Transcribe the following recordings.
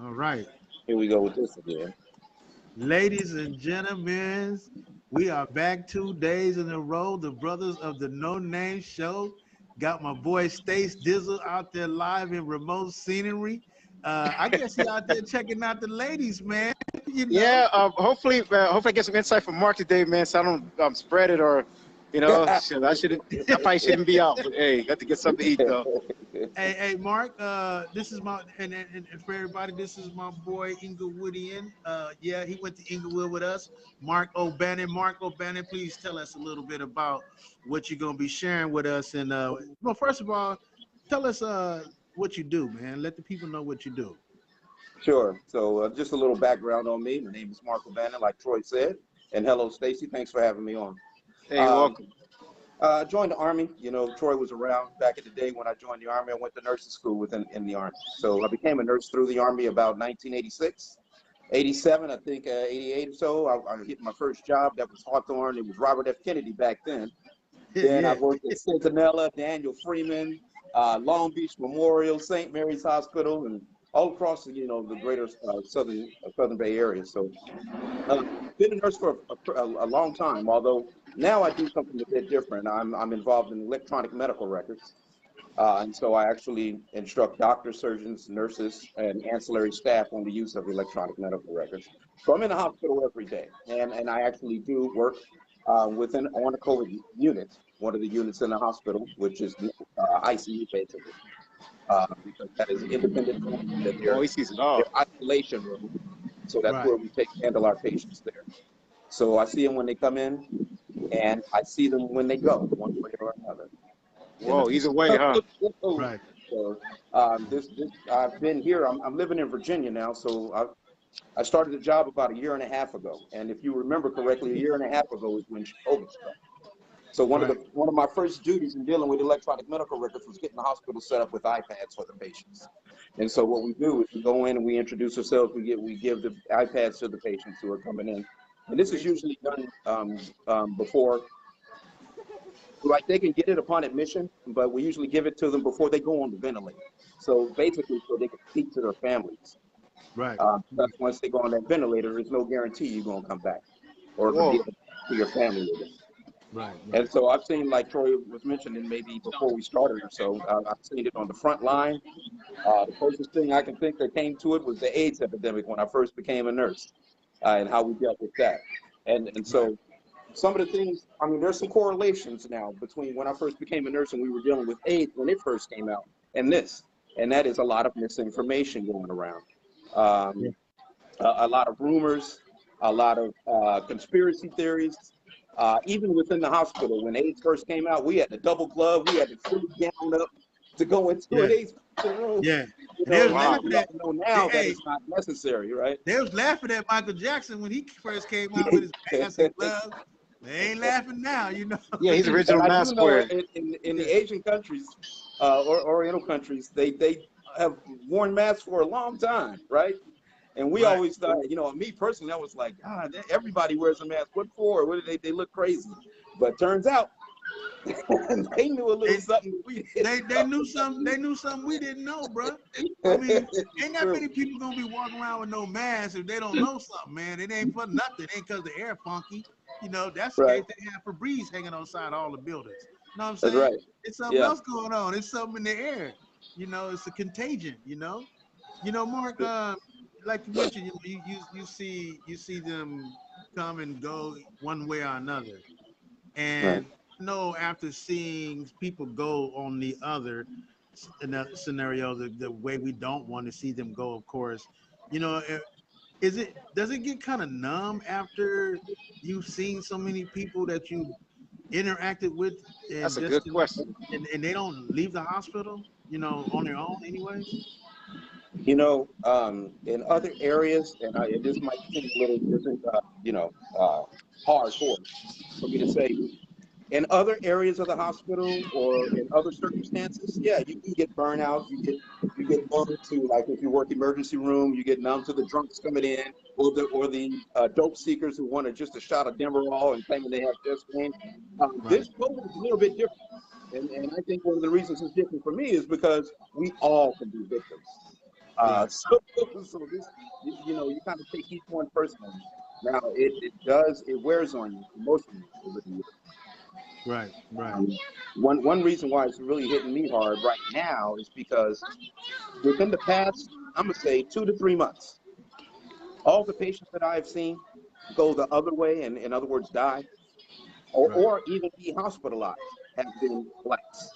All right. Here we go with this again. Ladies and gentlemen, we are back 2 days in a row. The brothers of the No Name Show got my boy Stace Dizzle out there live in remote scenery. I guess he out there checking out the ladies, man. You know. Yeah, hopefully I get some insight from Mark today, man, so I don't spread it or, shit, I probably shouldn't be out, but hey, got to get something to eat though. Hey, Mark. This is my and for everybody, this is my boy Inglewoodian. Yeah, he went to Inglewood with us. Mark O'Bannon. Mark O'Bannon, please tell us a little bit about what you're gonna be sharing with us. And well, first of all, tell us what you do, man. Let the people know what you do. Sure. So just a little background on me. My name is Mark O'Bannon, like Troy said. And hello, Stacy. Thanks for having me on. Hey, you're welcome. I joined the Army. You know, Troy was around back in the day when I joined the Army. I went to nursing school in the Army. So I became a nurse through the Army about 1986. 87, I think, 88 or so. I hit my first job. That was Hawthorne. It was Robert F. Kennedy back then. Then Yeah. I worked at Centinela, Daniel Freeman, Long Beach Memorial, St. Mary's Hospital, and all across the greater Southern Bay Area. So been a nurse for a long time, although now I do something a bit different. I'm involved in electronic medical records. And so I actually instruct doctors, surgeons, nurses, and ancillary staff on the use of electronic medical records. So I'm in the hospital every day, and I actually do work on a COVID unit, one of the units in the hospital, which is ICU basically, because that is independent from He sees it all. their isolation room. So that's Right. where we handle our patients there. So I see them when they come in, and I see them when they go, one way or another. Whoa, either way, huh? Right. So I've been here. I'm living in Virginia now. So I started the job about a year and a half ago. And if you remember correctly, a year and a half ago is when COVID struck. So one of my first duties in dealing with electronic medical records was getting the hospital set up with iPads for the patients. And so what we do is we go in and we introduce ourselves. We give the iPads to the patients who are coming in. And this is usually done before. Like they can get it upon admission, but we usually give it to them before they go on the ventilator. So basically, so they can speak to their families. Right. But once they go on that ventilator, there's no guarantee you're gonna come back or to be able to your family with it. Right. And so I've seen, like Troy was mentioning, maybe before we started or so, I've seen it on the front line. The closest thing I can think that came to it was the AIDS epidemic when I first became a nurse, and how we dealt with that. And so some of the things, I mean, there's some correlations now between when I first became a nurse and we were dealing with AIDS when it first came out and this. And that is a lot of misinformation going around. A lot of rumors, a lot of conspiracy theories. Even within the hospital, when AIDS first came out, we had the double glove, we had the full gown up to go into an AIDS room. Yeah. Now that Hey, it's not necessary, right? they was laughing at Michael Jackson when he first came out with his mask and gloves. They ain't laughing now, you know. Yeah, he's original And I mask do know wearer. in the Asian countries or Oriental countries, they have worn masks for a long time, right? And we always thought, me personally, I was like, God, everybody wears a mask. What for? What they look crazy? But turns out they knew a little something we didn't. They knew something. They knew something we didn't know, bro. I mean, ain't that many people gonna be walking around with no mask if they don't know something, man. It ain't for nothing. It ain't because the air funky. That's the case. They have Febreze hanging outside all the buildings. You know what I'm saying? That's right. It's something else going on. It's something in the air. It's a contagion. Mark. Like you mentioned, you see them come and go one way or another, and after seeing people go on the other in that scenario, the way we don't want to see them go, of course, does it get kind of numb after you've seen so many people that you interacted with, and That's a good question. and they don't leave the hospital, on their own anyways? In other areas, and this might seem a little different, hardcore for me to say, in other areas of the hospital or in other circumstances, yeah, you can get burnout. You get numb to, like, if you work emergency room, you get numb to the drunks coming in, or the dope seekers who want just a shot of Demerol and claiming they have chest pain. This COVID is a little bit different, and I think one of the reasons it's different for me is because we all can be victims. So this, you kind of take each one personally. Now it wears on you emotionally over the years. Right, right, Um, one reason why it's really hitting me hard right now is because within the past, I'm gonna say 2 to 3 months, all the patients that I've seen go the other way, and in other words, die, right, or even be hospitalized, have been blacks.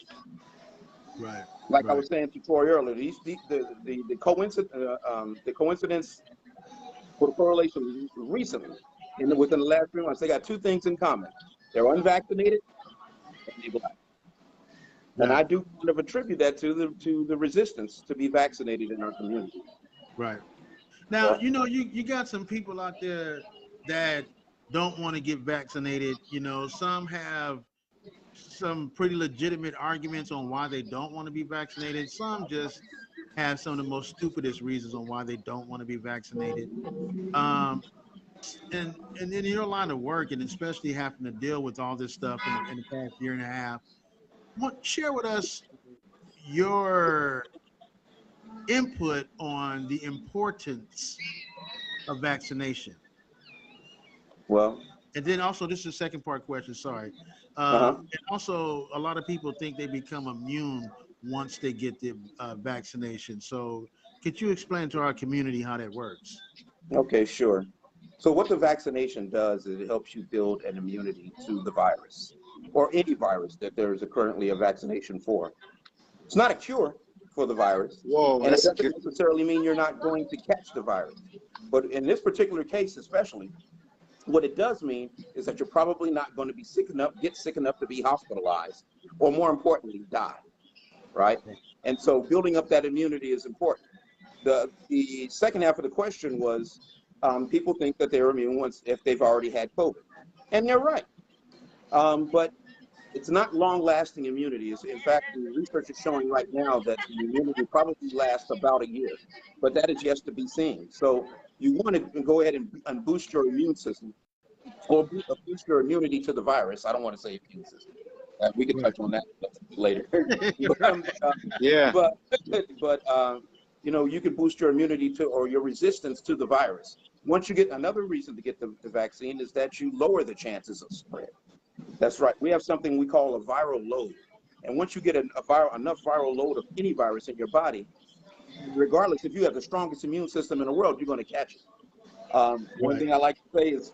right, Like I right. was saying to Troy earlier, the coincidence for the correlation recently, within the last 3 months, they got two things in common: they're unvaccinated and they black. And Yeah, I do kind of attribute that to the resistance to be vaccinated in our community. right. Now, Yeah. you got some people out there that don't want to get vaccinated. Some have some pretty legitimate arguments on why they don't want to be vaccinated. Some just have some of the most stupidest reasons on why they don't want to be vaccinated. Um, and in your line of work, and especially having to deal with all this stuff in the past year and a half, share with us your input on the importance of vaccination. Well, And then also, this is the second part question. Sorry. uh-huh. And also, a lot of people think they become immune once they get the vaccination. So, could you explain to our community how that works? Okay, sure. So what the vaccination does is it helps you build an immunity to the virus or any virus that there is currently a vaccination for. It's not a cure for the virus, Whoa, and it that's a doesn't good. necessarily mean you're not going to catch the virus. But in this particular case, especially, what it does mean is that you're probably not going to get sick enough to be hospitalized, or more importantly, die, right? And so building up that immunity is important. The second half of the question was, people think that they're immune once if they've already had COVID, and they're right. But it's not long-lasting immunity. In fact, the research is showing right now that the immunity probably lasts about a year, but that is yet to be seen. So you want to go ahead and boost your immune system, or boost your immunity to the virus. I don't want to say immune system. We can touch on that later. Yeah. but you can boost your immunity to, or your resistance to, the virus. Once you get, another reason to get the vaccine is that you lower the chances of spread. That's right. We have something we call a viral load. And once you get enough viral load of any virus in your body, regardless if you have the strongest immune system in the world, you're going to catch it. One Right, thing I like to say is,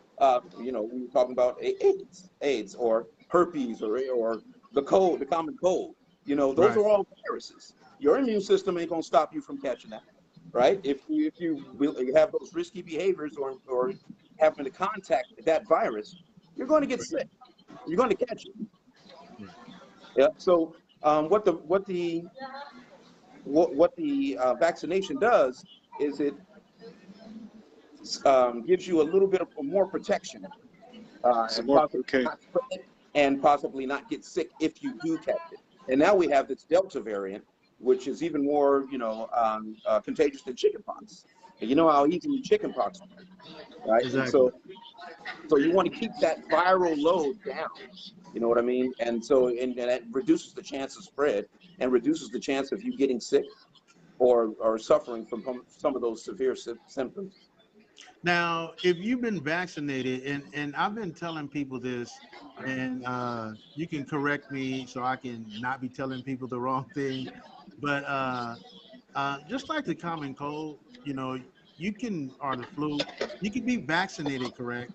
we were talking about AIDS or herpes or the common cold. Those right, are all viruses. Your immune system ain't going to stop you from catching that, right? If you have those risky behaviors or having to contact that virus, you're going to get sick. You're going to catch it. right. Yeah. So what the vaccination does is it gives you a little bit of more protection, Some and more. possibly Okay. not spread it, and possibly not get sick if you do catch it. And now we have this Delta variant, which is even more, contagious than chickenpox. And you know how easily chickenpox, right? And Exactly. so you want to keep that viral load down. You know what I mean? And that reduces the chance of spread and reduces the chance of you getting sick or suffering from some of those severe symptoms. Now, if you've been vaccinated, and I've been telling people this, and you can correct me so I can not be telling people the wrong thing, but just like the common cold, you can, or the flu, you can be vaccinated, correct,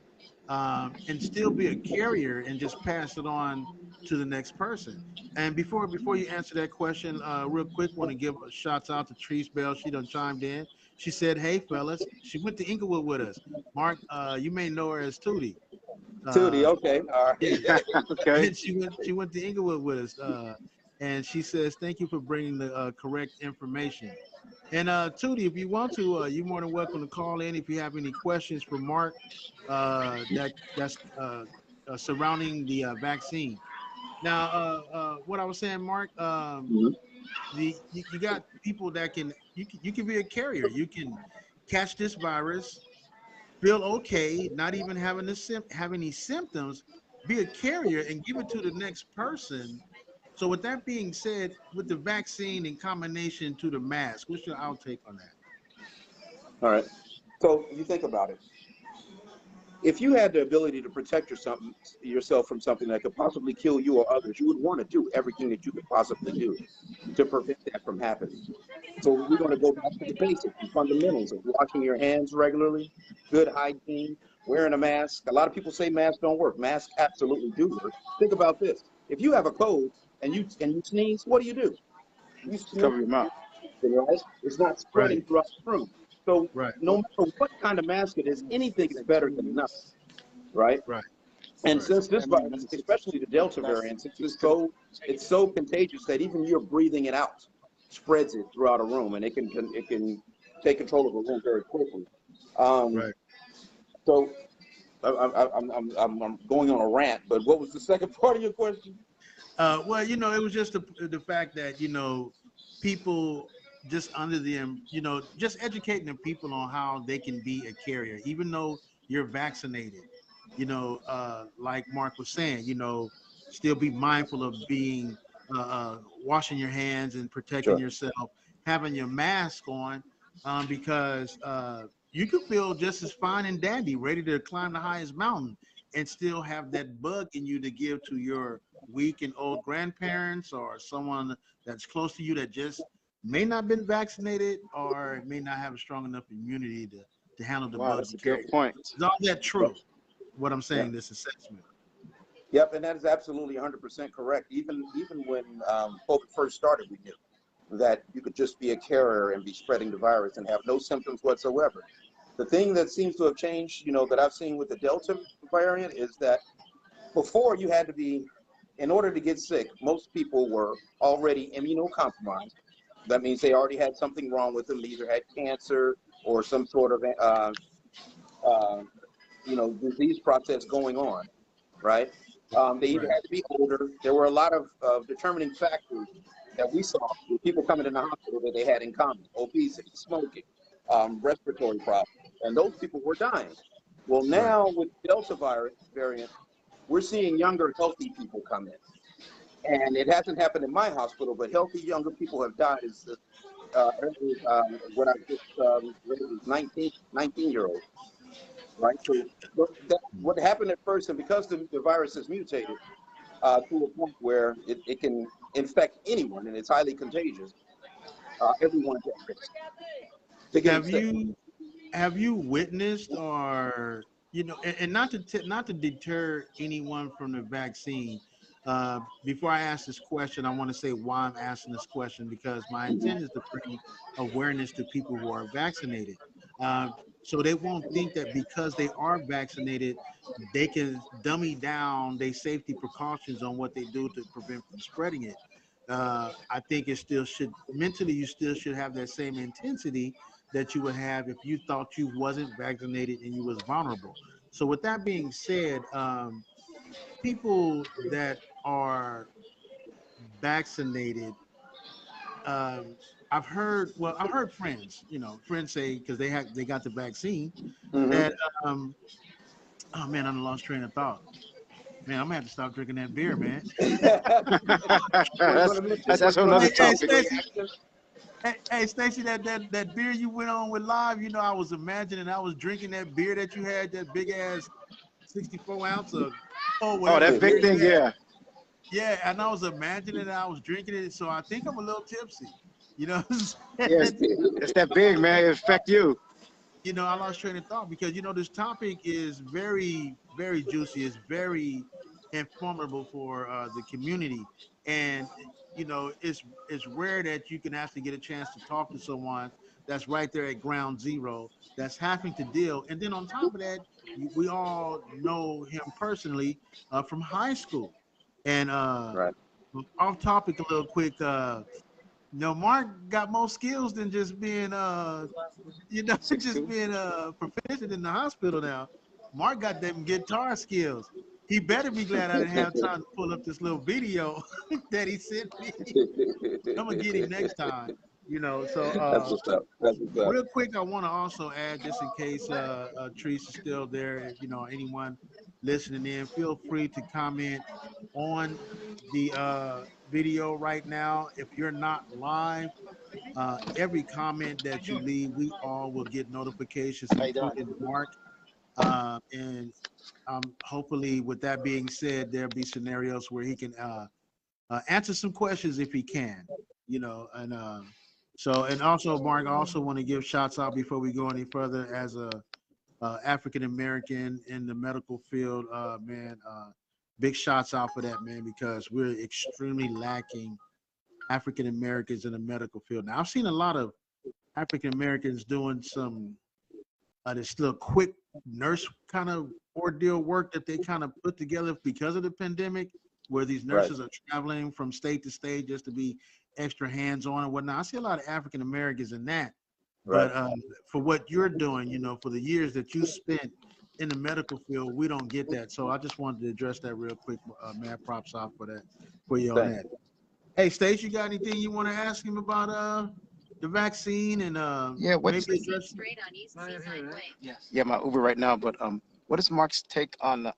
and still be a carrier and just pass it on to the next person. And before you answer that question, real quick, want to give a shout out to Treese Bell. She done chimed in. She said, "Hey fellas," she went to Inglewood with us. Mark, you may know her as Tootie. Tootie, Uh, okay, all yeah, right. Okay. and she went to Inglewood with us. And she says, "Thank you for bringing the correct information." And Tootie, if you want to, you're more than welcome to call in if you have any questions for Mark that's surrounding the vaccine. Now, what I was saying, Mark, Mhm. you got people that you can be a carrier. You can catch this virus, feel okay, not even have any symptoms, be a carrier and give it to the next person. So with that being said, with the vaccine in combination to the mask, what's your outtake on that? All right. So you think about it. If you had the ability to protect yourself from something that could possibly kill you or others, you would want to do everything that you could possibly do to prevent that from happening. So we're going to go back to the basics, the fundamentals of washing your hands regularly, good hygiene, wearing a mask. A lot of people say masks don't work. Masks absolutely do work. Think about this. If you have a cold and you sneeze, what do? You sneeze, Cover your mouth. right? It's not Right. spreading throughout the room. So Right. no matter what kind of mask it is, anything is better than nothing, right? Right. And Right. since this virus, especially the Delta variant, since it's so contagious that even you're breathing it out spreads it throughout a room, and it can take control of a room very quickly. Um, Right. so I'm going on a rant, but what was the second part of your question? Well, it was just the fact that people just under them, just educating the people on how they can be a carrier, even though you're vaccinated. Like Mark was saying, still be mindful of being washing your hands and protecting Sure. yourself, having your mask on, because you could feel just as fine and dandy, ready to climb the highest mountain, and still have that bug in you to give to your weak and old grandparents or someone that's close to you that just may not been vaccinated or may not have a strong enough immunity to handle the Wow, bug that's you a carry. good point. Is all that Yep. true? What I'm Yep. saying, this assessment. Yep, and that is absolutely 100% correct. Even when COVID first started, we knew that you could just be a carrier and be spreading the virus and have no symptoms whatsoever. The thing that seems to have changed, that I've seen with the Delta variant is that before you had to be, in order to get sick, most people were already immunocompromised. That means they already had something wrong with them, either had cancer or some sort of, uh, disease process going on, right? They either Right. had to be older. There were a lot of determining factors that we saw with people coming in the hospital that they had in common: obesity, smoking, respiratory problems, and those people were dying. Well, Right. now with Delta virus variant, we're seeing younger, healthy people come in, and it hasn't happened in my hospital, but healthy younger people have died. Is what I just read was 19-year-old, right? So what happened at first, and because the virus has mutated to a point where it can infect anyone and it's highly contagious, everyone's at risk to getting Have sick. you witnessed, or and not to deter anyone from the vaccine? Before I ask this question, I want to say why I'm asking this question, because my intent is to bring awareness to people who are vaccinated, so they won't think that because they are vaccinated they can dummy down their safety precautions on what they do to prevent from spreading it. I think it still should, mentally you still should have that same intensity that you would have if you thought you wasn't vaccinated and you was vulnerable. So with that being said, people that are vaccinated, um, I've heard friends, friends say, because they got the vaccine, Hmm. that oh man, I lost train of thought. Man, I'm gonna have to stop drinking that beer, man. We're going that's to mention. that's We're that's going to another Hey, hey, mention topic. the Stacy. reaction. Hey, Stacy, that beer you went on with live, I was imagining I was drinking that beer that you had, that big ass 64 ounce of, oh, Oh, whatever that beer big you thing, had. yeah. Yeah, and I was imagining that I was drinking it, so I think I'm a little tipsy. You know what I'm Yes, saying? it's that big, man. It affect you. I lost train of thought because this topic is very, very juicy. It's very informative for the community, and it's rare that you can actually get a chance to talk to someone that's right there at ground zero, that's having to deal. And then on top of that, we all know him personally from high school. And Right. off topic a little quick. Mark got more skills than just being just 6'2". being proficient in the hospital now. Mark got them guitar skills. He better be glad I didn't have time to pull up this little video that he sent me. I'm gonna get him next time. So That's what's up. That's what's up. real quick, I want to also add, just in case Treese is still there, anyone listening in, feel free to comment on the video right now. If you're not live, Every comment that you leave, we all will get notifications, How you doing? including Mark. And hopefully, with that being said, there'll be scenarios where he can answer some questions if he can, and so, and also, Mark, I also want to give shouts out before we go any further as a African American in the medical field, man. Big shots out for that, man, because we're extremely lacking African Americans in the medical field. Now, I've seen a lot of African Americans doing some this little quick nurse kind of ordeal work that they kind of put together because of the pandemic, where these nurses are traveling from state to state just to be extra hands-on and whatnot. I see a lot of African Americans in that. But for what you're doing, for the years that you spent in the medical field, we don't get that. So I just wanted to address that real quick. Mad props off for that, for you on that. Hey, Stace, you got anything you want to ask him about the vaccine and Yeah, what's maybe address? Yeah, my Uber right now. But what is Mark's take on the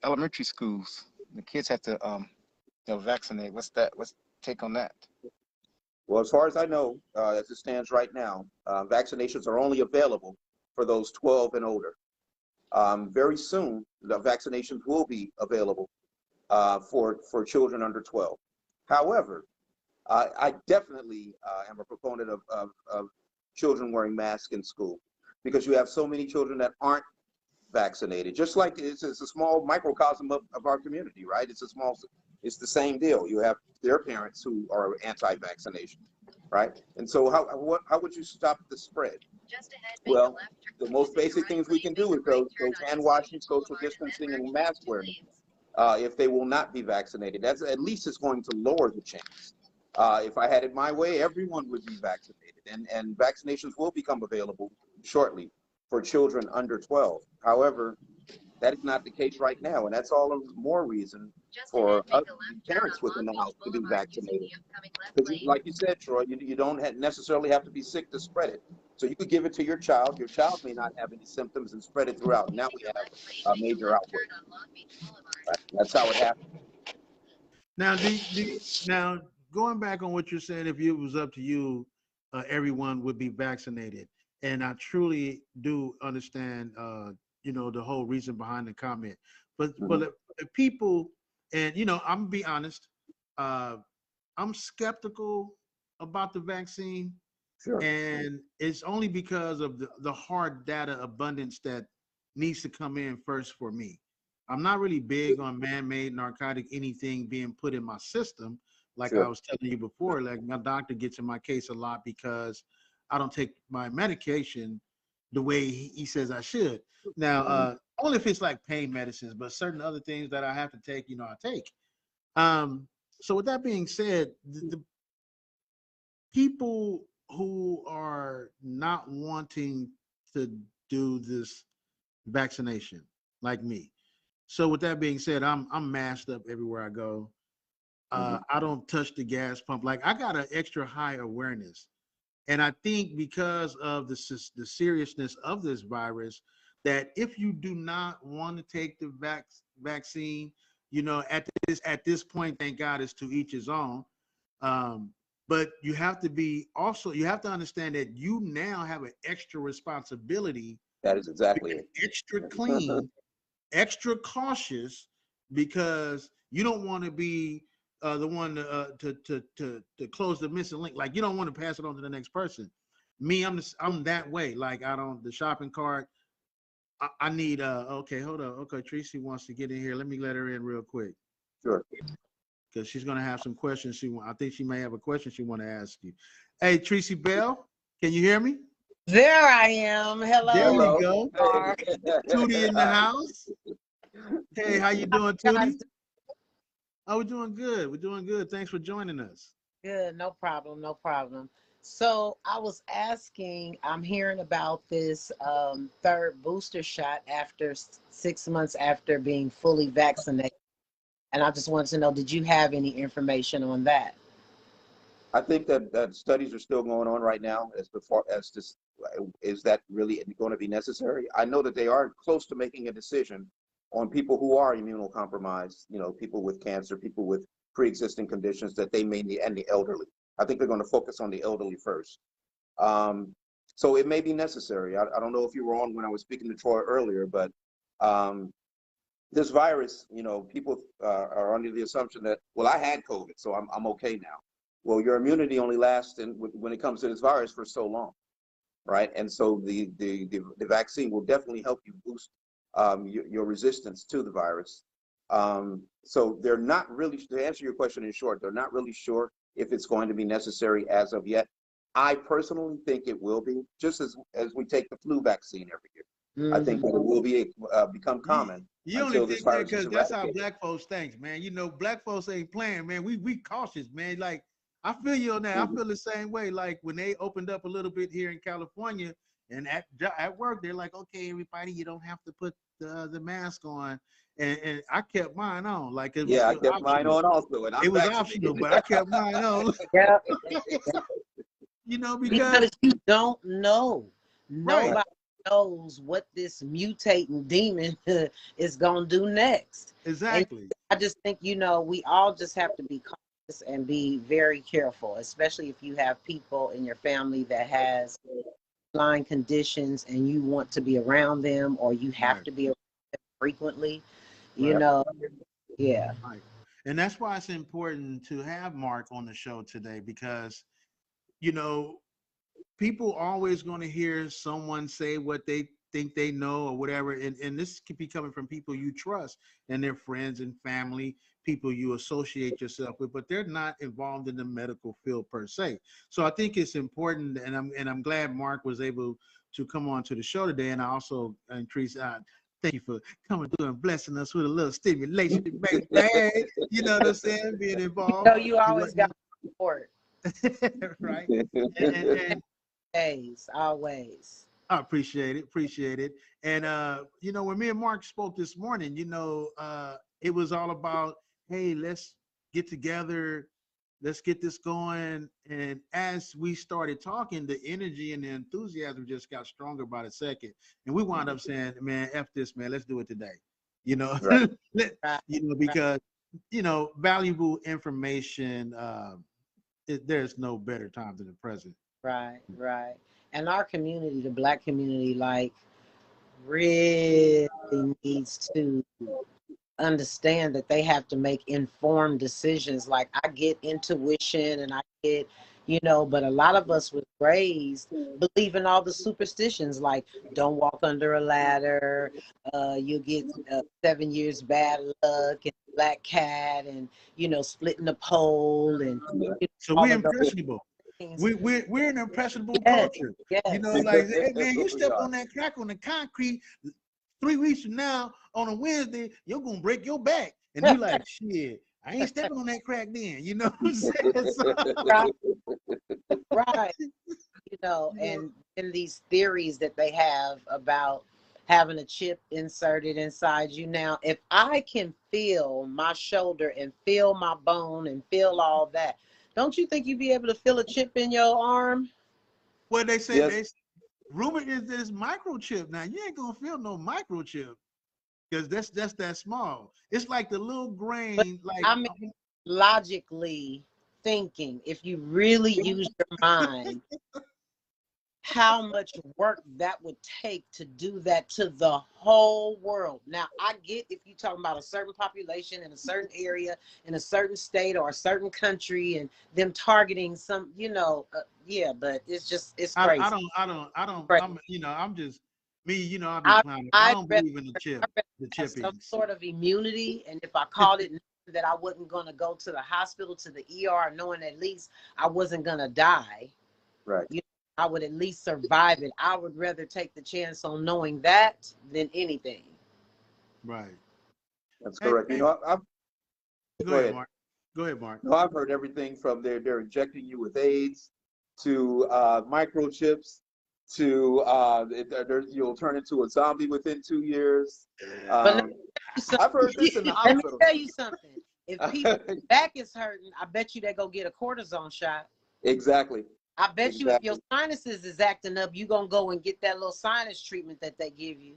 elementary schools? The kids have to vaccinate. What's take on that? Well, as far as I know, as it stands right now, vaccinations are only available for those 12 and older. Very soon, the vaccinations will be available for children under 12. However, I definitely am a proponent of children wearing masks in school, because you have so many children that aren't vaccinated. Just like it's a small microcosm of our community, right? It's the same deal. You have their parents who are anti-vaccination, right? And so how would you stop the spread? Well, the most basic things we can do is those hand washing, social distancing, and mask wearing. If they will not be vaccinated, that's at least it's going to lower the chance. If I had it my way, everyone would be vaccinated, and vaccinations will become available shortly for children under 12. However, that is not the case right now, and that's all the more reason for parents within the house to be vaccinated. Because, like you said, Troy, you don't necessarily have to be sick to spread it. So you could give it to your child. Your child may not have any symptoms and spread it throughout. Now we have a major outbreak. That's how it happened. Now, now going back on what you're saying, if it was up to you, everyone would be vaccinated, and I truly do understand, the whole reason behind the comment. But the people, and I'm gonna be honest, I'm skeptical about the vaccine. Sure. And it's only because of the hard data abundance that needs to come in first for me. I'm not really big on man-made narcotic anything being put in my system. Like I was telling you before, like my doctor gets in my case a lot because I don't take my medication the way he says I should. Now, only if it's like pain medicines, but certain other things that I have to take, I take. So with that being said, the people who are not wanting to do this vaccination, like me. So with that being said, I'm masked up everywhere I go. I don't touch the gas pump. Like I got an extra high awareness, and I think because of the seriousness of this virus, that if you do not want to take the vaccine, at this point, thank God, it's to each his own. But you have to understand that you now have an extra responsibility. That is exactly it. Extra clean, extra cautious, because you don't want to be the one to close the missing link. Like you don't want to pass it on to the next person. Me, I'm that way. Like the shopping cart. I need okay, hold on. Okay, Tracy wants to get in here. Let me let her in real quick. Sure. Because she's gonna have some questions. I think she may have a question she want to ask you. Hey, Tracy Bell, can you hear me? There I am. Hello. There we go. Tootie in the house. Hey, how you doing, Tootie? Oh, we're doing good. We're doing good. Thanks for joining us. Good. No problem. No problem. So I was asking, I'm hearing about this third booster shot after 6 months after being fully vaccinated. And I just wanted to know, did you have any information on that? I think that studies are still going on right now as far as this, is that really going to be necessary? I know that they are close to making a decision on people who are immunocompromised, people with cancer, people with pre-existing conditions that they may need, and the elderly. I think they're going to focus on the elderly first. So it may be necessary. I don't know if you were on when I was speaking to Troy earlier, but this virus, you know, people are under the assumption that, well, I had COVID, so I'm okay now. Well, your immunity only lasts when it comes to this virus for so long, right? And so the vaccine will definitely help you boost your resistance to the virus. So they're not really, to answer your question in short, they're not really sure if it's going to be necessary as of yet. I personally think it will be, just as we take the flu vaccine every year. I think that it will be become common. You only think that because that's how black folks think, man. You know, black folks ain't playing, man. We cautious, man. Like, I feel you on that. I feel the same way. Like when they opened up a little bit here in California, and at work, they're like, okay, everybody, you don't have to put the mask on. And I kept mine on. Like it was I kept mine on also. And it was optional, but I kept mine on. Yeah. You know, because you don't know. Right. Nobody knows what this mutating demon is gonna do next. Exactly. And I just think, you know, we all just have to be cautious and be very careful, especially if you have people in your family that has line conditions and you want to be around them, or you have to be around them frequently. You know, yeah. Right. And that's why it's important to have Mark on the show today, because, you know, people always going to hear someone say what they think they know or whatever. And this could be coming from people you trust and their friends and family, people you associate yourself with, but they're not involved in the medical field per se. So I think it's important, and I'm glad Mark was able to come on to the show today. And I also increase thank you for coming through and blessing us with a little stimulation, man. You know what I'm saying? Being involved. So you always got support. Right. And always. I appreciate it. And you know, when me and Mark spoke this morning, you know, it was all about, hey, let's get together, let's get this going. And as we started talking, the energy and the enthusiasm just got stronger by the second. And we wound up saying, man, F this, man, let's do it today. You know, right. You know, because, you know, valuable information, there's no better time than the present. Right. And our community, the Black community, like, really needs to understand that they have to make informed decisions. Like, I get intuition and I get, you know, but a lot of us was raised believing all the superstitions, like don't walk under a ladder, you'll get 7 years bad luck, and black cat, and, you know, splitting the pole, and so we're impressionable. We're an impressionable culture. Yes. You know, like, hey, man, you step on that crack on the concrete 3 weeks from now on a Wednesday, you're gonna break your back. And you're like, shit, I ain't stepping on that crack then. You know what I'm saying? So, right. You know, and in these theories that they have about having a chip inserted inside you. Now, if I can feel my shoulder and feel my bone and feel all that, don't you think you'd be able to feel a chip in your arm? Well, they say, rumor is this microchip. Now, you ain't gonna feel no microchip because that's that small. It's like the little grain. But, like, I mean, logically thinking, if you really use your mind, how much work that would take to do that to the whole world. Now, I get if you're talking about a certain population in a certain area, in a certain state or a certain country, and them targeting some, you know, yeah, but it's crazy. I don't, I'm, you know, I'm just, me, you know, I don't believe in the chip. The chip some sort of immunity, and if I called it that I wasn't going to go to the hospital, to the ER, knowing at least I wasn't going to die. Right. You know, I would at least survive it. I would rather take the chance on knowing that than anything. Right. That's correct. You know, go ahead, Mark. Go ahead, Mark. No, I've heard everything from they're injecting you with AIDS to microchips to you'll turn into a zombie within 2 years. I've heard this in the hospital. Let me tell you something. If people's back is hurting, I bet you they go get a cortisone shot. Exactly. I bet you if your sinuses is acting up, you're going to go and get that little sinus treatment that they give you.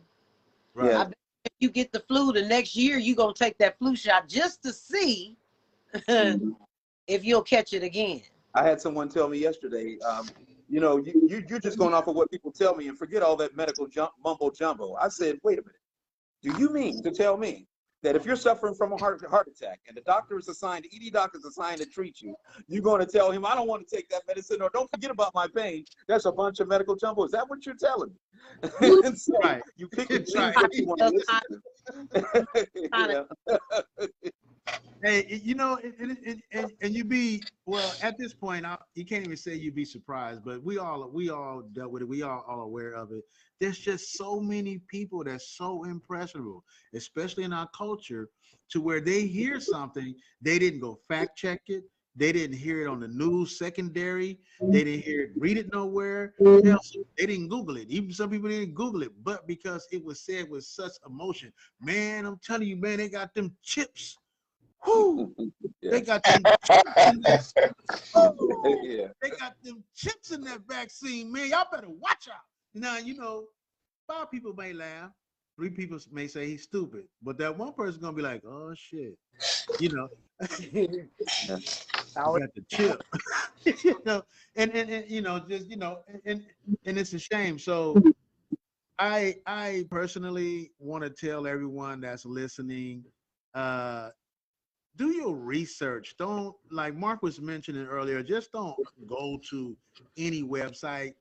Right. I bet if you get the flu the next year, you're going to take that flu shot just to see if you'll catch it again. I had someone tell me yesterday, you know, you're just going off of what people tell me and forget all that medical mumbo jumbo. I said, wait a minute. Do you mean to tell me that if you're suffering from a heart attack and the doctor is assigned, ED doctor is assigned to treat you, you're going to tell him, I don't want to take that medicine, or don't forget about my pain? That's a bunch of medical jumbo. Is that what you're telling me? And so Right. you pick and choose Right. what you want to listen to. Hey, you know, and you be, well, at this point, you can't even say you'd be surprised, but we all dealt with it. We all aware of it. There's just so many people that's so impressionable, especially in our culture, to where they hear something, they didn't go fact check it. They didn't hear it on the news secondary. They didn't hear it, read it nowhere. Hell, they didn't Google it. Even some people didn't Google it, but because it was said with such emotion. Man, I'm telling you, man, they got them chips. Whoo! Yeah. They got them chips in that. Yeah. They got them chips in that vaccine, man. Y'all better watch out. Now, you know, 5 people may laugh, 3 people may say he's stupid, but that one person's gonna be like, "Oh shit," you know. I got the chip, you know, and you know, just, you know, and it's a shame. So I personally want to tell everyone that's listening, do your research. Don't, like Mark was mentioning earlier, just don't go to any website.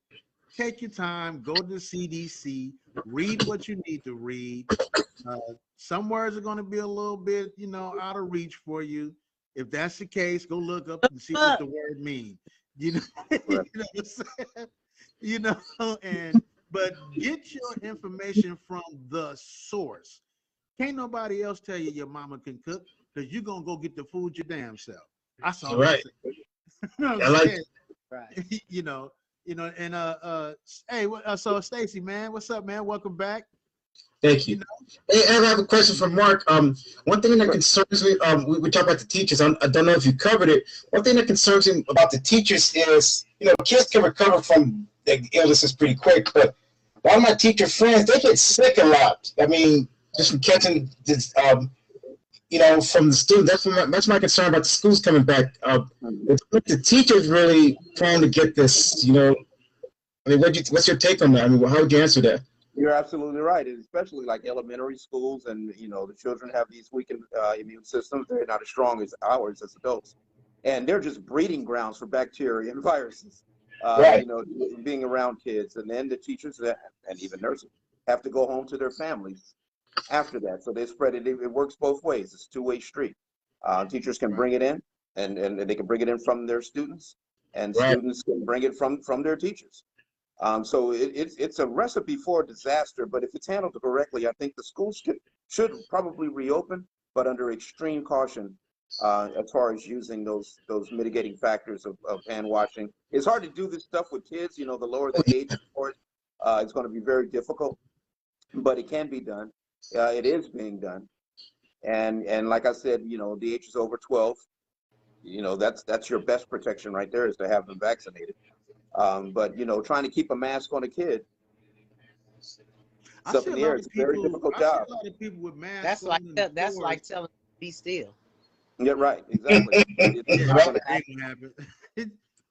Take your time, go to the CDC, read what you need to read. Some words are going to be a little bit, you know, out of reach for you. If that's the case, go look up and see what the word means. You know, you know what I'm saying? You know, but get your information from the source. Can't nobody else tell you your mama can cook, because you're gonna go get the food your damn self. That's all Right. I'm saying. You know what I I'm like saying? Right. You know, and hey, so Stacy, man, what's up, man? Welcome back. Thank you. Hey, I have a question for Mark. One thing that concerns me, we talk about the teachers. I don't know if you covered it. One thing that concerns me about the teachers is, you know, kids can recover from illnesses pretty quick, but a lot of my teacher friends, they get sick a lot. I mean, just from catching this, you know, from the students. That's my concern about the schools coming back. The teachers really prone to get this, you know. I mean, what's your take on that? I mean, how would you answer that? You're absolutely right, and especially like elementary schools, and you know, the children have these weakened immune systems. They're not as strong as ours as adults, and they're just breeding grounds for bacteria and viruses. Right. You know, being around kids, and then the teachers and even nurses have to go home to their families after that. So they spread it. It works both ways. It's a two-way street. Teachers can bring it in, and they can bring it in from their students, and students can bring it from their teachers. So it's a recipe for disaster, but if it's handled correctly, I think the schools should probably reopen, but under extreme caution as far as using those mitigating factors of hand washing. It's hard to do this stuff with kids. You know, the lower the age, of course, it's going to be very difficult, but it can be done. It is being done, and like I said, you know, the age is over 12. You know, that's your best protection right there, is to have them vaccinated. But you know, trying to keep a mask on a kid, it's up in the air. It's a very difficult job. I see a lot of people with masks. That's like telling them to be still. Yeah, right. Exactly. It's not gonna happen.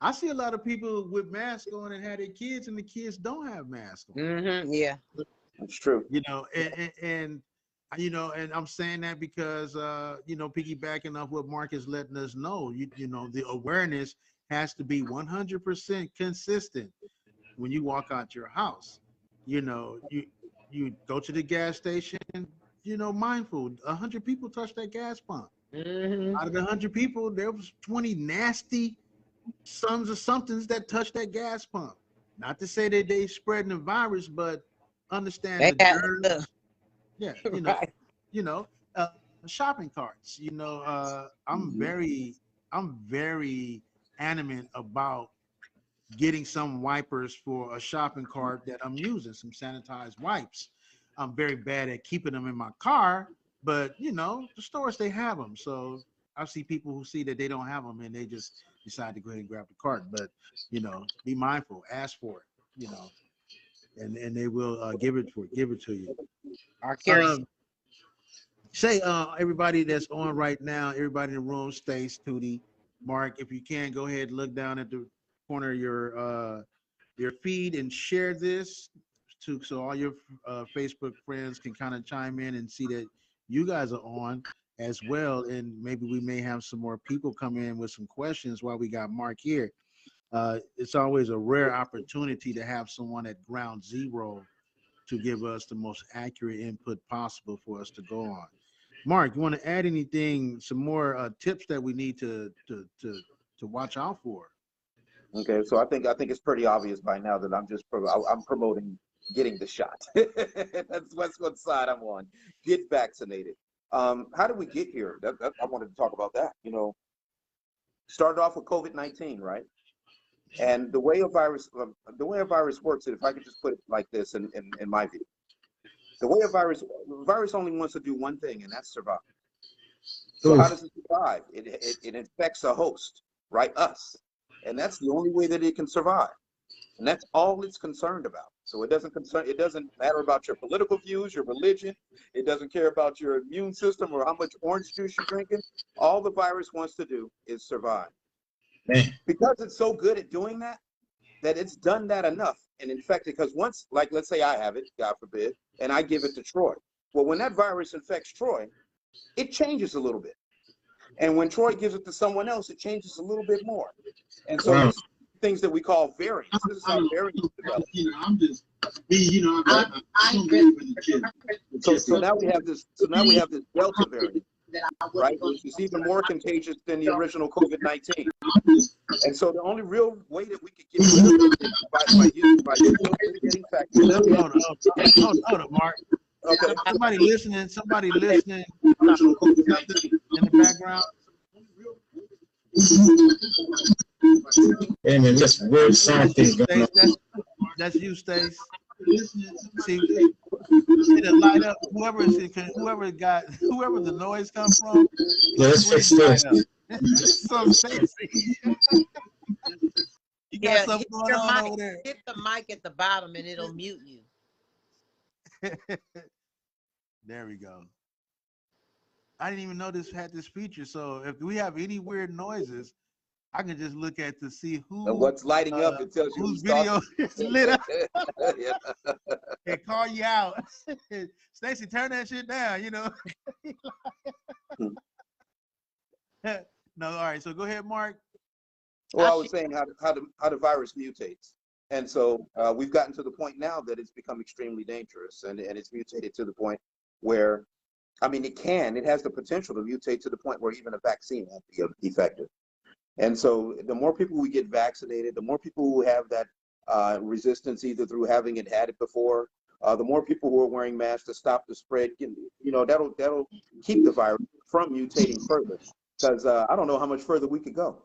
I see a lot of people with masks on and have their kids, and the kids don't have masks on. Mm-hmm, yeah, that's true. You know, and you know, and I'm saying that because you know, piggybacking off what Mark is letting us know, you know, the awareness has to be 100% consistent when you walk out your house. You know, you go to the gas station, you know, mindful. 100 people touch that gas pump. mm-hmm. Out of the 100 people, there was 20 nasty sons or somethings that touched that gas pump. Not to say that they spreading the virus, but understand the germs. Yeah, you know, Right. You know, shopping carts. You know, I'm very adamant about getting some wipers for a shopping cart that I'm using, some sanitized wipes. I'm very bad at keeping them in my car, but you know, the stores, they have them. So I see people who see that they don't have them and they just decide to go ahead and grab the cart. But you know, be mindful, ask for it, you know, and they will give it to you. Our carries. Say everybody that's on right now, everybody in the room, Stace, Tootie, Mark, if you can, go ahead and look down at the corner of your feed and share this to so all your Facebook friends can kind of chime in and see that you guys are on as well. And maybe we may have some more people come in with some questions while we got Mark here. It's always a rare opportunity to have someone at ground zero to give us the most accurate input possible for us to go on. Mark, you want to add anything, some more tips that we need to watch out for? Okay, so I think it's pretty obvious by now that I'm promoting getting the shot. That's what side I'm on. Get vaccinated. How did we get here? I wanted to talk about that. You know, started off with COVID-19, right? And the way a virus works, if I could just put it like this in my view, the way a virus only wants to do one thing, and that's survive. So how does it survive? It infects a host, right? Us. And that's the only way that it can survive. And that's all it's concerned about. So it doesn't matter about your political views, your religion. It doesn't care about your immune system or how much orange juice you're drinking. All the virus wants to do is survive. Because it's so good at doing that it's done that enough and infected. Because once, like, let's say I have it, God forbid, and I give it to Troy. Well, when that virus infects Troy, it changes a little bit. And when Troy gives it to someone else, it changes a little bit more. And so these things that we call variants. This is how variants develop. I'm just, I'm ready for the kids. So now we have this. So now we have this Delta variant, right? Which is even more contagious than the original COVID-19. And so the only real way that we could get rid of it is by getting vaccinated. Hold on, Mark. Okay. Somebody listening in the background. Hey man, that's weird sound things going on. That's you, Stace. See, it'll light up. Whoever the noise comes from. Yeah, let's fix this. Some Stacy. You got something going on over there. Hit the mic at the bottom and it'll mute you. There we go. I didn't even know this had this feature. So if we have any weird noises, I can just look at to see who and what's lighting up. It tells you whose video is lit up. Yeah. And call you out. Stacy, turn that shit down. You know. No, all right. So go ahead, Mark. Well, I was saying how the virus mutates. And so we've gotten to the point now that it's become extremely dangerous, and it's mutated to the point where, I mean, it has the potential to mutate to the point where even a vaccine won't be effective. And so the more people we get vaccinated, the more people who have that resistance, either through having had it before, the more people who are wearing masks to stop the spread, that'll keep the virus from mutating further. Because I don't know how much further we could go.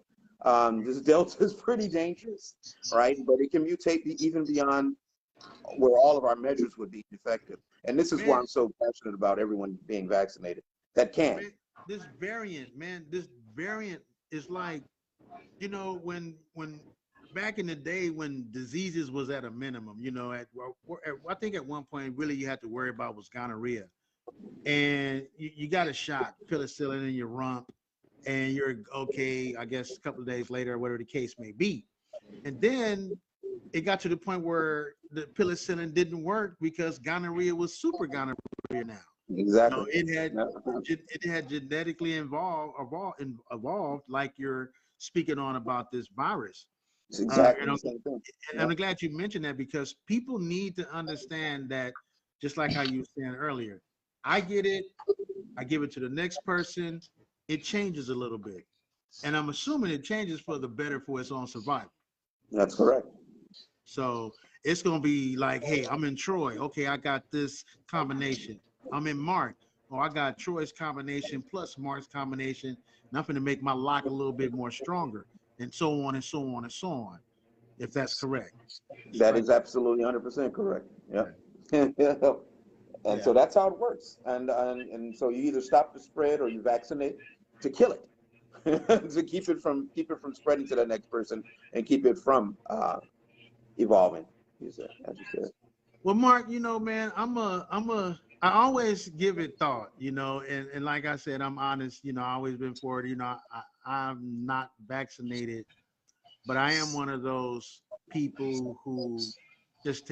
This Delta is pretty dangerous, right? But it can mutate even beyond where all of our measures would be effective. And this is why I'm so passionate about everyone being vaccinated. That can. Man, this variant is like, when back in the day when diseases was at a minimum, I think at one point really you had to worry about was gonorrhea. And you got a shot, penicillin in your rump, and you're okay, I guess, a couple of days later, or whatever the case may be. And then it got to the point where the penicillin didn't work because gonorrhea was super gonorrhea now. Exactly. It had genetically evolved like you're speaking on about this virus. It's exactly the same thing. And I'm glad you mentioned that, because people need to understand that, just like how you were saying earlier, I get it, I give it to the next person, it changes a little bit. And I'm assuming it changes for the better for its own survival. That's correct. So it's going to be like, hey, I'm in Troy. Okay, I got this combination. I'm in Mark. Oh, I got Troy's combination plus Mark's combination. And I'm going to make my lock a little bit more stronger, and so on and so on and so on, if that's correct. That is absolutely 100% correct. Yeah. And so that's how it works. And so you either stop the spread or you vaccinate to kill it, to keep it from spreading to the next person and keep it from evolving. As you said. Well, Mark, man, I'm a I always give it thought, and like I said, I'm honest, I always been for it. I'm not vaccinated, but I am one of those people who just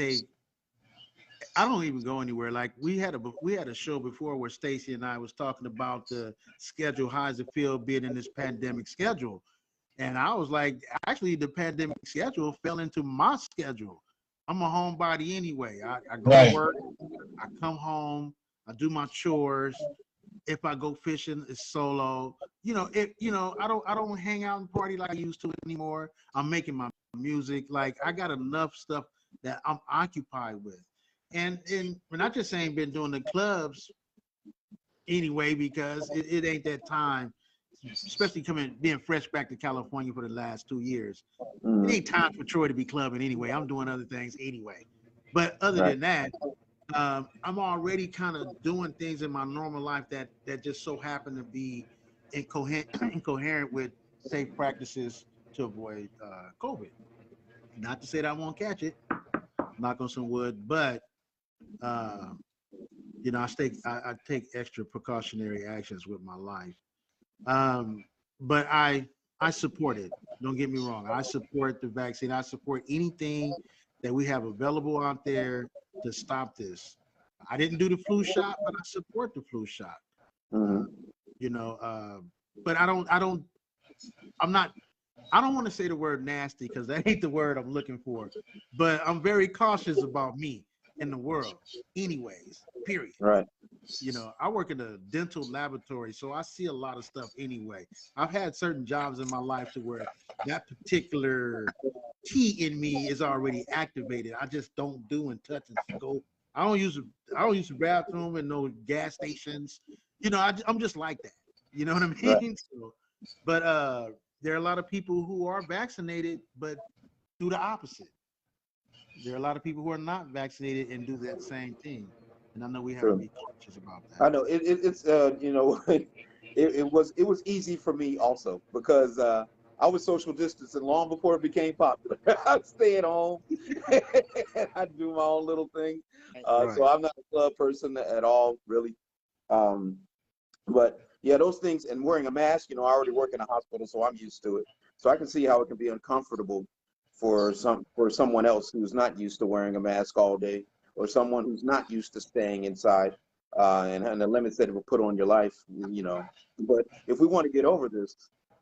I don't even go anywhere. Like we had a show before where Stacy and I was talking about the schedule, how does it feel being in this pandemic schedule? And I was like, actually, the pandemic schedule fell into my schedule. I'm a homebody anyway. I go to Right. work, I come home, I do my chores. If I go fishing, it's solo. I don't hang out and party like I used to anymore. I'm making my music. Like I got enough stuff that I'm occupied with. And when I just ain't been doing the clubs anyway because it ain't that time, especially being fresh back to California for the last 2 years. It ain't time for Troy to be clubbing anyway. I'm doing other things anyway. But other Right. than that, I'm already kind of doing things in my normal life that just so happen to be incoherent with safe practices to avoid COVID. Not to say that I won't catch it, knock on some wood, but uh, I take extra precautionary actions with my life. But I support it. Don't get me wrong. I support the vaccine. I support anything that we have available out there to stop this. I didn't do the flu shot, but I support the flu shot. Mhm. You know, but I'm not. I don't want to say the word nasty because that ain't the word I'm looking for. But I'm very cautious about me in the world, anyways. Period. Right. I work in a dental laboratory, so I see a lot of stuff anyway. I've had certain jobs in my life to where that particular key in me is already activated. I just don't do and touch and go. I don't use the bathroom and no gas stations. I'm just like that. You know what I mean? Right. So, but there are a lot of people who are vaccinated but do the opposite. There are a lot of people who are not vaccinated and do that same thing. And I know we have to True. be cautious about that. I know it's it was easy for me also because I was social distancing long before it became popular. I stay at home and I do my own little thing. Right. So I'm not a club person at all, really. Um, but yeah, those things and wearing a mask, I already work in a hospital, so I'm used to it. So I can see how it can be uncomfortable for someone else who's not used to wearing a mask all day, or someone who's not used to staying inside and the limits that it will put on your life. But if we want to get over this,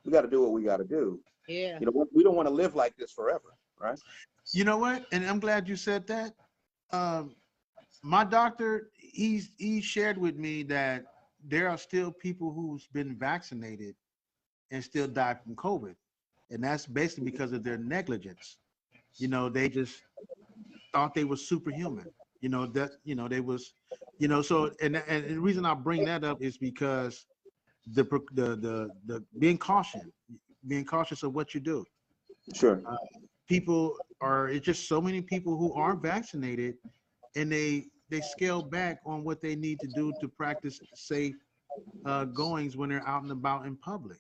we got to do what we got to do. Yeah. We don't want to live like this forever, right? You know what? And I'm glad you said that. Um, my doctor, he shared with me that there are still people who's been vaccinated and still died from COVID. And that's basically because of their negligence. They just thought they were superhuman. They was, so and the reason I bring that up is because the being cautious of what you do. Sure. It's just so many people who aren't vaccinated and they scale back on what they need to do to practice safe goings when they're out and about in public.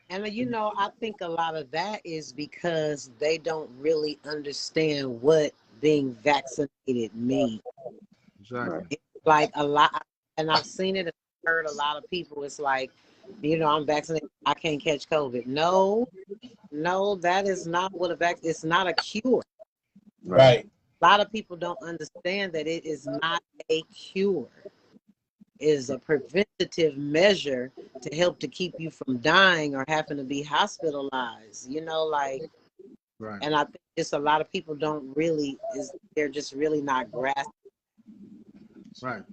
And I think a lot of that is because they don't really understand what being vaccinated means. Exactly. It's like a lot, and I've seen it and heard a lot of people. It's like, I'm vaccinated, I can't catch COVID. No, that is not what it's not a cure. Right. A lot of people don't understand that it is not a cure. It is a preventative measure to help to keep you from dying or having to be hospitalized. Right. And I think just a lot of people they're just really not grasping. Right.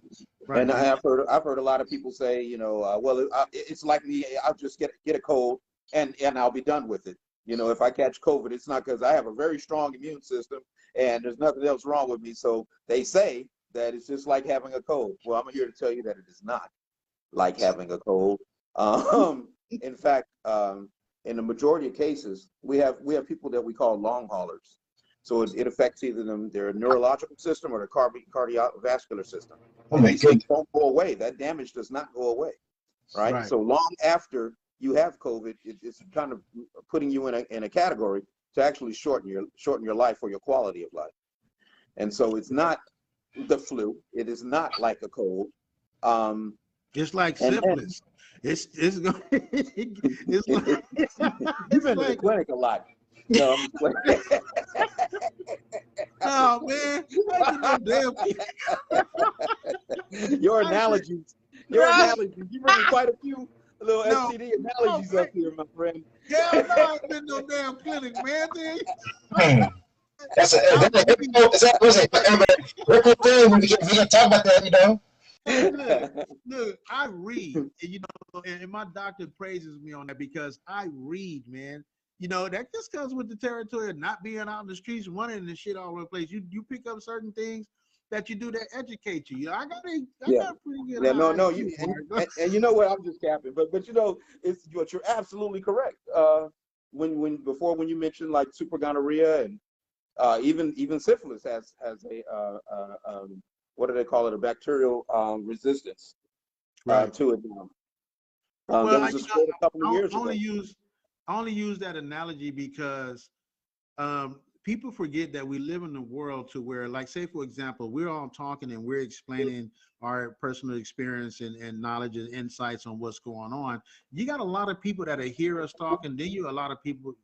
Right. And I've heard a lot of people say, well, it's like me. I'll just get a cold and I'll be done with it. If I catch COVID, it's not because I have a very strong immune system and there's nothing else wrong with me. So they say that it's just like having a cold. Well, I'm here to tell you that it is not like having a cold. In fact, in the majority of cases, we have people that we call long haulers. So it affects either their neurological system or their cardiovascular system. Oh my These things goodness. don't go away. That damage does not go away, right? Right. So long after you have COVID, it's kind of putting you in a category to actually shorten your life or your quality of life. And so it's not the flu. It is not like a cold. It's like And syphilis. It's gonna it's like you've been to the like clinic a lot. No, I'm just playing. no man, I did no damn Your analogies, you bring quite a few little No. STD analogies up here, my friend. hell no, I ain't been no damn clinic, man. That's a is that was a record thing. We can talk about that, you know. Look, I read, and, you know, and my doctor praises me on that because I read, man. You know, that just comes with the territory of not being out in the streets, running the shit all over the place. You pick up certain things that you do that educate you. You know, I got a pretty good. Yeah, no, IQ, and you know what? I'm just capping, but you know, you're absolutely correct. When you mentioned like super gonorrhea and even syphilis has a what do they call it? A bacterial resistance to it now. There was a spread a couple of years ago. I only use that analogy because people forget that we live in a world to where, like, say, for example, we're all talking and we're explaining our personal experience and knowledge and insights on what's going on. You got a lot of people that hear us talking. Then you a lot of people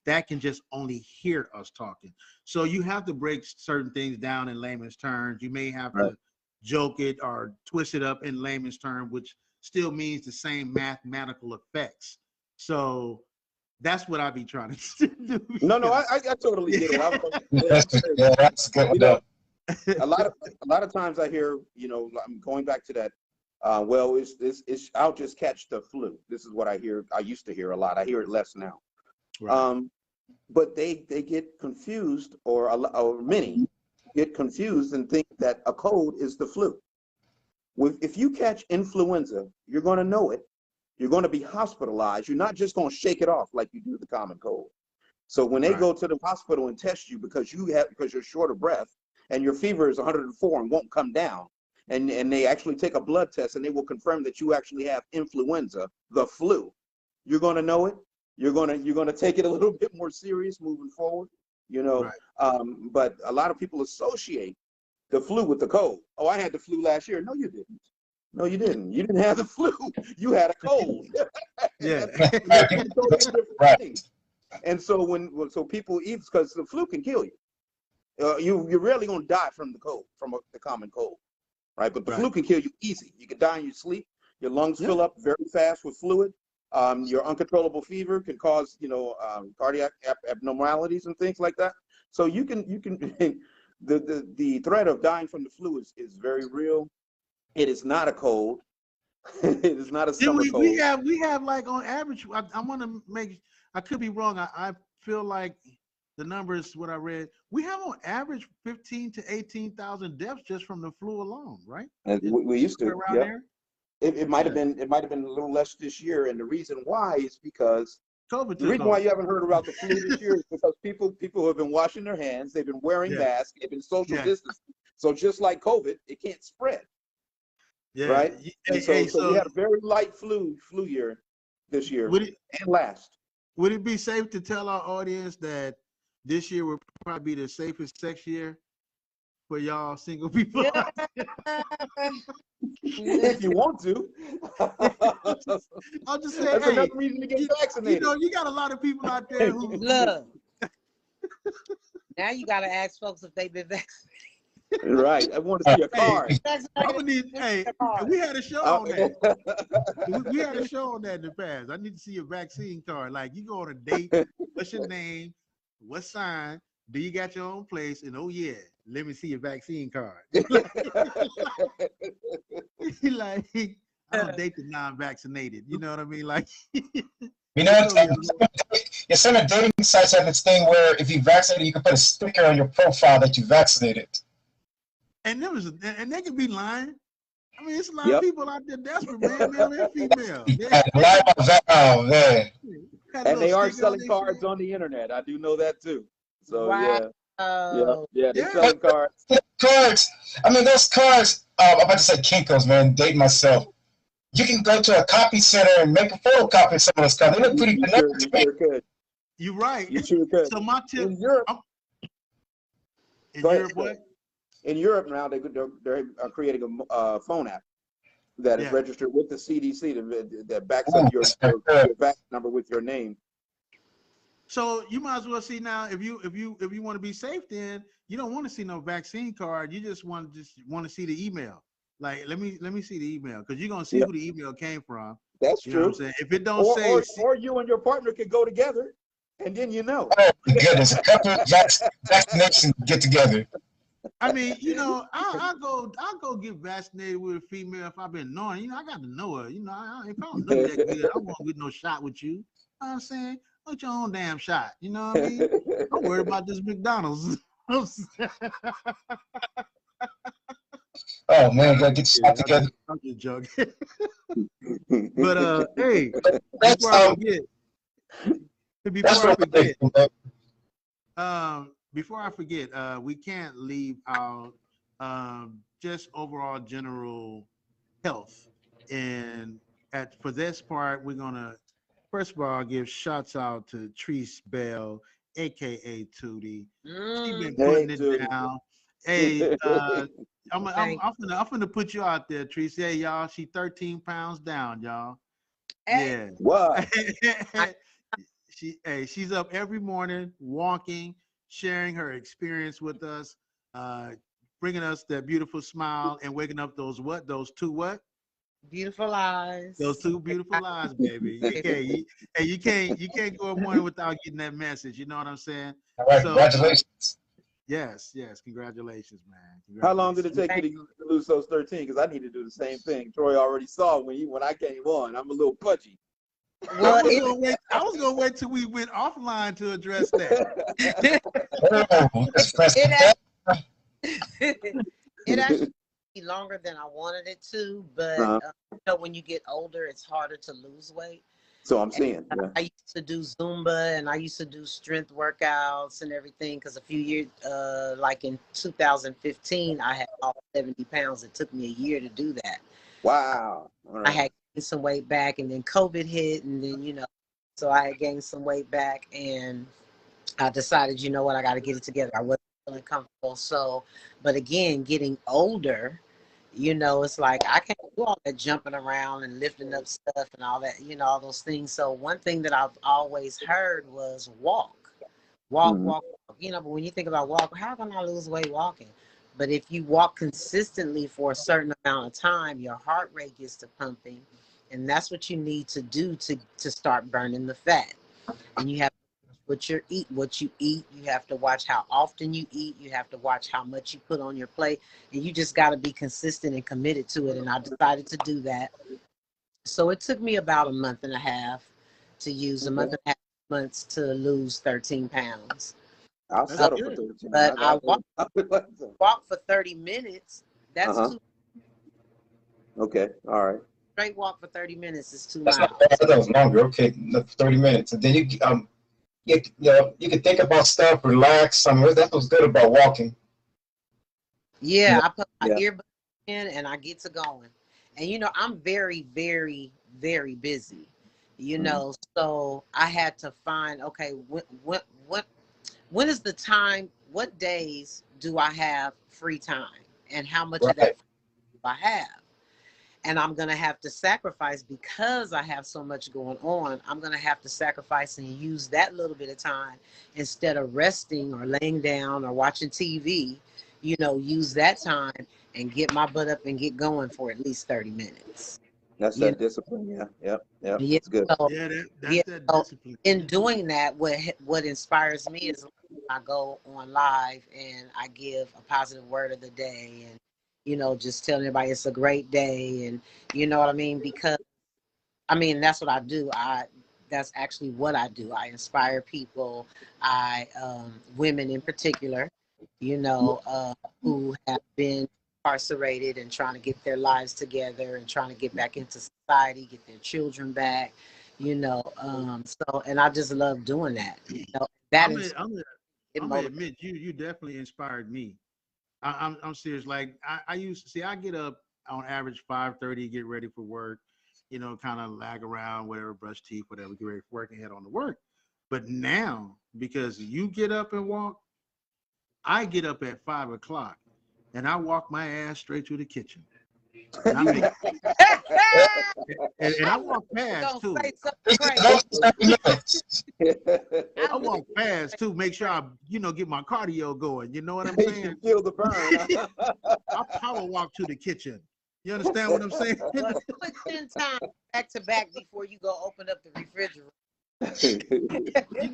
that can just only hear us talking. So you have to break certain things down in layman's terms. You may have to joke it or twist it up in layman's terms, which still means the same mathematical effects. So that's what I be trying to do. No, I totally get it. That's good. You know, a lot of times I hear, you know, I'm going back to that. Well, it's I'll just catch the flu. This is what I hear. I used to hear a lot. I hear it less now. Right. But they get confused, or many get confused and think that a cold is the flu. If you catch influenza, you're going to know it. You're going to be hospitalized. You're not just going to shake it off like you do the common cold. So when they go to the hospital and test you because you're short of breath and your fever is 104 and won't come down, and they actually take a blood test and they will confirm that you actually have influenza, the flu, you're going to know it. You're going to take it a little bit more serious moving forward, you know. But a lot of people associate the flu with the cold. Oh, I had the flu last year. No, you didn't. No, you didn't. You didn't have the flu. You had a cold. Yeah. Right. And so people eat because the flu can kill you. You're rarely going to die from the cold, from the common cold, right? But the flu can kill you easy. You can die in your sleep. Your lungs fill up very fast with fluid. Your uncontrollable fever can cause, you know, cardiac abnormalities and things like that. So you can the threat of dying from the flu is very real. It is not a cold. It is not a summer cold. We have like on average. I want to make. I could be wrong. I feel like the numbers what I read. We have on average 15 to 18,000 deaths just from the flu alone, right? We used to. Around there. It might have been a little less this year, and the reason why is because COVID. The reason why you haven't heard about the flu this year is because people have been washing their hands, they've been wearing masks, they've been social distancing. So just like COVID, it can't spread. Yeah. Right. And so we had a very light flu year this year and last. Would it be safe to tell our audience that this year will probably be the safest sex year for y'all single people? If you want to. I'll just say, that's another reason to get vaccinated. You know, you got a lot of people out there who look. Now you got to ask folks if they've been vaccinated. Right. I want to see a card. We had a show on that. We had a show on that in the past. I need to see a vaccine card. Like, you go on a date, what's your name, what sign, do you got your own place, and oh yeah, let me see your vaccine card. Like, I don't date the non-vaccinated. You know what I mean? Like, you know, some of the dating sites have this thing where if you vaccinated, you can put a sticker on your profile that you vaccinated. And they could be lying. I mean, it's a lot of people out there desperate, man, male and female. And they are selling cards on the internet. I do know that too. So they're selling cards. Cards. I mean, those cards. I'm about to say Kinko's, man. Date myself. You can go to a copy center and make a photocopy of some of those cards. They look pretty good. Sure could. You're right. You sure could. So my tip In Go ahead. Europe, what? In Europe now, they're creating a phone app that is Yeah. registered with the CDC that backs Ooh, up your that's vaccine number with your name. So you might as well see now if you want to be safe, then you don't want to see no vaccine card. You just want to see the email. Like let me see the email because you're gonna see who the email came from. That's You know what true. I'm saying? If it don't say, Or you and your partner could go together, and then you know. Oh my goodness, a couple of vaccinations get together. I mean, you know, I'll go get vaccinated with a female if I've been knowing. You know, I got to know her. You know, if I don't know you that good, I won't get no shot with you. You know what I'm saying? Put your own damn shot. You know what I mean? Don't worry about this McDonald's. Oh man, gotta get your shot together. I'm just joking. But hey, That's before I forget, that's what I'm thinking, before I forget, we can't leave out just overall general health. And for this part, we're gonna first of all give shouts out to Treese Bell, aka Tootie. She been putting it down. Hey, I'm gonna put you out there, Treese. Hey, y'all, she 13 pounds down, y'all. Yeah. What? She's up every morning walking, sharing her experience with us, bringing us that beautiful smile and waking up those two Beautiful eyes. those two beautiful eyes, baby. You can't go a morning without getting that message. You know what I'm saying? All right, So, congratulations. yes, congratulations, man. How long did it Congratulations. take you to lose those 13? Because I need to do the same thing. Troy already saw when I came on. I'm a little pudgy. Well, I was gonna wait till we went offline to address that. it actually be longer than I wanted it to, but you know, when you get older, it's harder to lose weight. So I'm seeing. Yeah. I used to do Zumba and I used to do strength workouts and everything because a few years, like in 2015, I had lost 70 pounds. It took me a year to do that. Wow. All right. I had gained some weight back, and then COVID hit, and then, you know, so I had gained some weight back, and I decided, you know what, I got to get it together. I wasn't feeling comfortable. So, but again, getting older, you know, it's like I can't do all that jumping around and lifting up stuff and all that, you know, all those things. So one thing that I've always heard was walk. You know, but when you think about walk, how can I lose weight walking? But if you walk consistently for a certain amount of time, your heart rate gets to pumping. And that's what you need to do to start burning the fat. And you have what you eat. You have to watch how often you eat. You have to watch how much you put on your plate. And you just got to be consistent and committed to it. And I decided to do that. So it took me about a month and a half to months to lose 13 pounds. I'll settle for 13. But I walk for 30 minutes. That's too. Okay. All right. Straight walk for 30 minutes is 2 That's miles. that was longer. Okay, 30 minutes, and then you can think about stuff, relax. I mean, that was good about walking. Yeah, I put my earbuds in and I get to going. And you know, I'm very, very, very busy. You know, so I had to find, okay, when is the time? What days do I have free time, and how much of that do I have? And I'm going to have to sacrifice because I have so much going on. I'm going to have to sacrifice and use that little bit of time instead of resting or laying down or watching TV, you know, use that time and get my butt up and get going for at least 30 minutes. That's that discipline. Yeah. It's good. So, that's that discipline. In doing that, what inspires me is I go on live and I give a positive word of the day and, you know, just telling everybody it's a great day. And you know what I mean? Because, I mean, that's what I do. That's actually what I do. I inspire people, women in particular, you know, who have been incarcerated and trying to get their lives together and trying to get back into society, get their children back, you know. So, and I just love doing that. You know, I'm gonna admit, you definitely inspired me. I'm serious. Like I used to see, I get up on average 5:30, get ready for work, you know, kind of lag around, whatever, brush teeth, whatever, get ready for work and head on to work. But now, because you get up and walk, I get up at 5 o'clock and I walk my ass straight to the kitchen. And I make and I walk past too. Say something crazy. I walk past too, make sure I, get my cardio going. You know what I'm saying? You feel the burn. I power walk to the kitchen. You understand what I'm saying? Put 10 times back to back before you go open up the refrigerator. I'm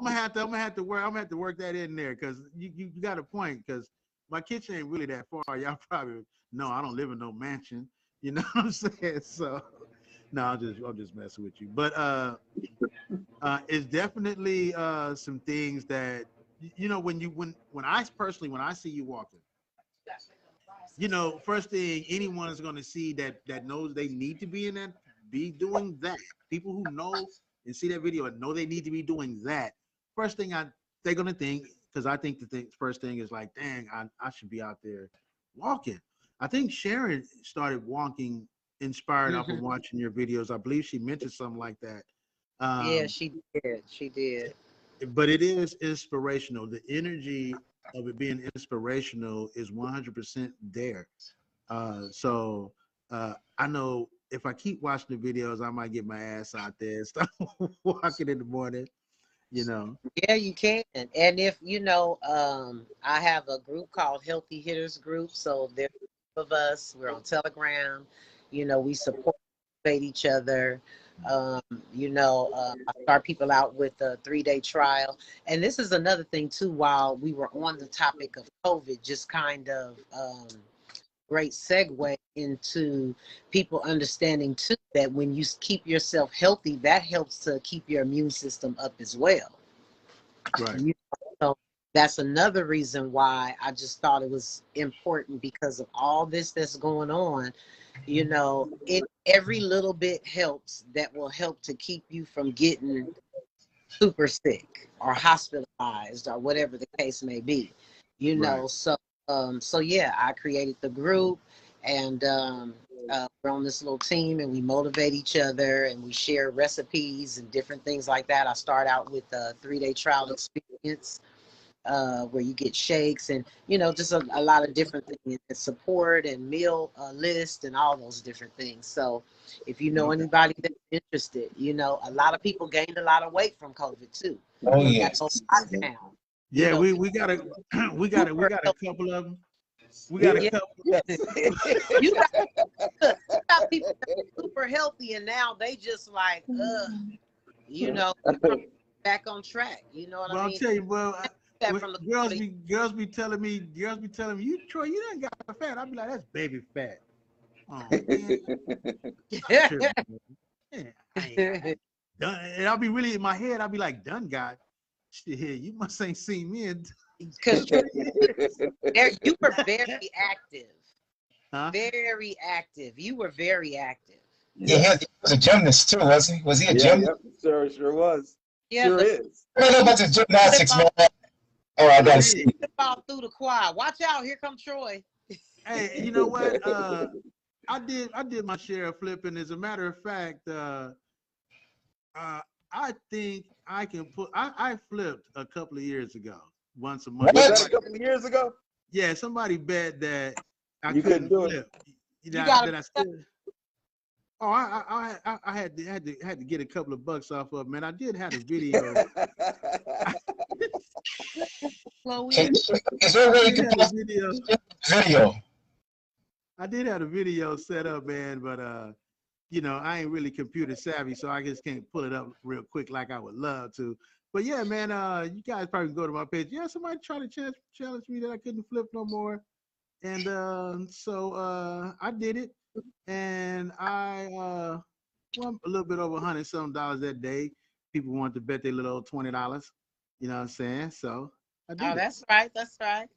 gonna have to work that in there, because you got a point, because my kitchen ain't really that far. Y'all probably know I don't live in no mansion. You know what I'm saying? So no, I'm just messing with you. But it's definitely some things that when I see you walking, first thing anyone is gonna see that knows they need to be doing that. People who know and see that video and know they need to be doing that. First thing they're gonna think, because I think first thing is like, dang, I should be out there walking. I think Sharon started walking inspired off of watching your videos. I believe she mentioned something like that. Yeah, she did. She did. But it is inspirational. The energy of it being inspirational is 100% there. So I know if I keep watching the videos, I might get my ass out there and start walking in the morning. Yeah, you can. And if I have a group called Healthy Hitters Group. So there's of us. We're on Telegram. We support each other. I start people out with a 3-day trial. And this is another thing too, while we were on the topic of COVID, just kind of great segue into people understanding too that when you keep yourself healthy, that helps to keep your immune system up as well. Right. So that's another reason why I just thought it was important, because of all this that's going on. Every little bit helps, that will help to keep you from getting super sick or hospitalized or whatever the case may be. Right. So yeah, I created the group, and we're on this little team, and we motivate each other, and we share recipes and different things like that. I start out with a 3-day trial experience where you get shakes and just a lot of different things, and support and meal list and all those different things. So if you know anybody that's interested, a lot of people gained a lot of weight from COVID too. Oh yes. Yeah, we got a couple of them. We got a couple. You got people that are super healthy, and now they just like back on track. You know what I mean? I'll tell you, girls be telling me, you, Troy, you done got fat. I'll be like, that's baby fat. Oh man. And I'll be really in my head, I'll be like, done got. Shit, you must ain't seen me. Because you were very active. Huh? Very active. You were very active. Yeah, he was a gymnast too, was he? Was he a gymnast? Yeah, sure was. Yeah, sure is. I don't know about the gymnastics, man. Oh, I gotta see. Fall through the quad. Watch out! Here come Troy. Hey, you know what? I did my share of flipping. As a matter of fact, I think I can put. I flipped a couple of years ago, once a month. Was that a couple of years ago? Yeah, somebody bet that I you couldn't do it. I had to get a couple of bucks off of, man. I did have a video. Is there a way you can post video? I did have a video set up, man, but I ain't really computer savvy, so I just can't pull it up real quick like I would love to. But yeah, man, you guys probably go to my page. Yeah, somebody tried to challenge me that I couldn't flip no more, and so I did it, and I won a little bit over $100-something that day. People wanted to bet their little $20. You know what I'm saying? So I did. Oh, that's right. That's right.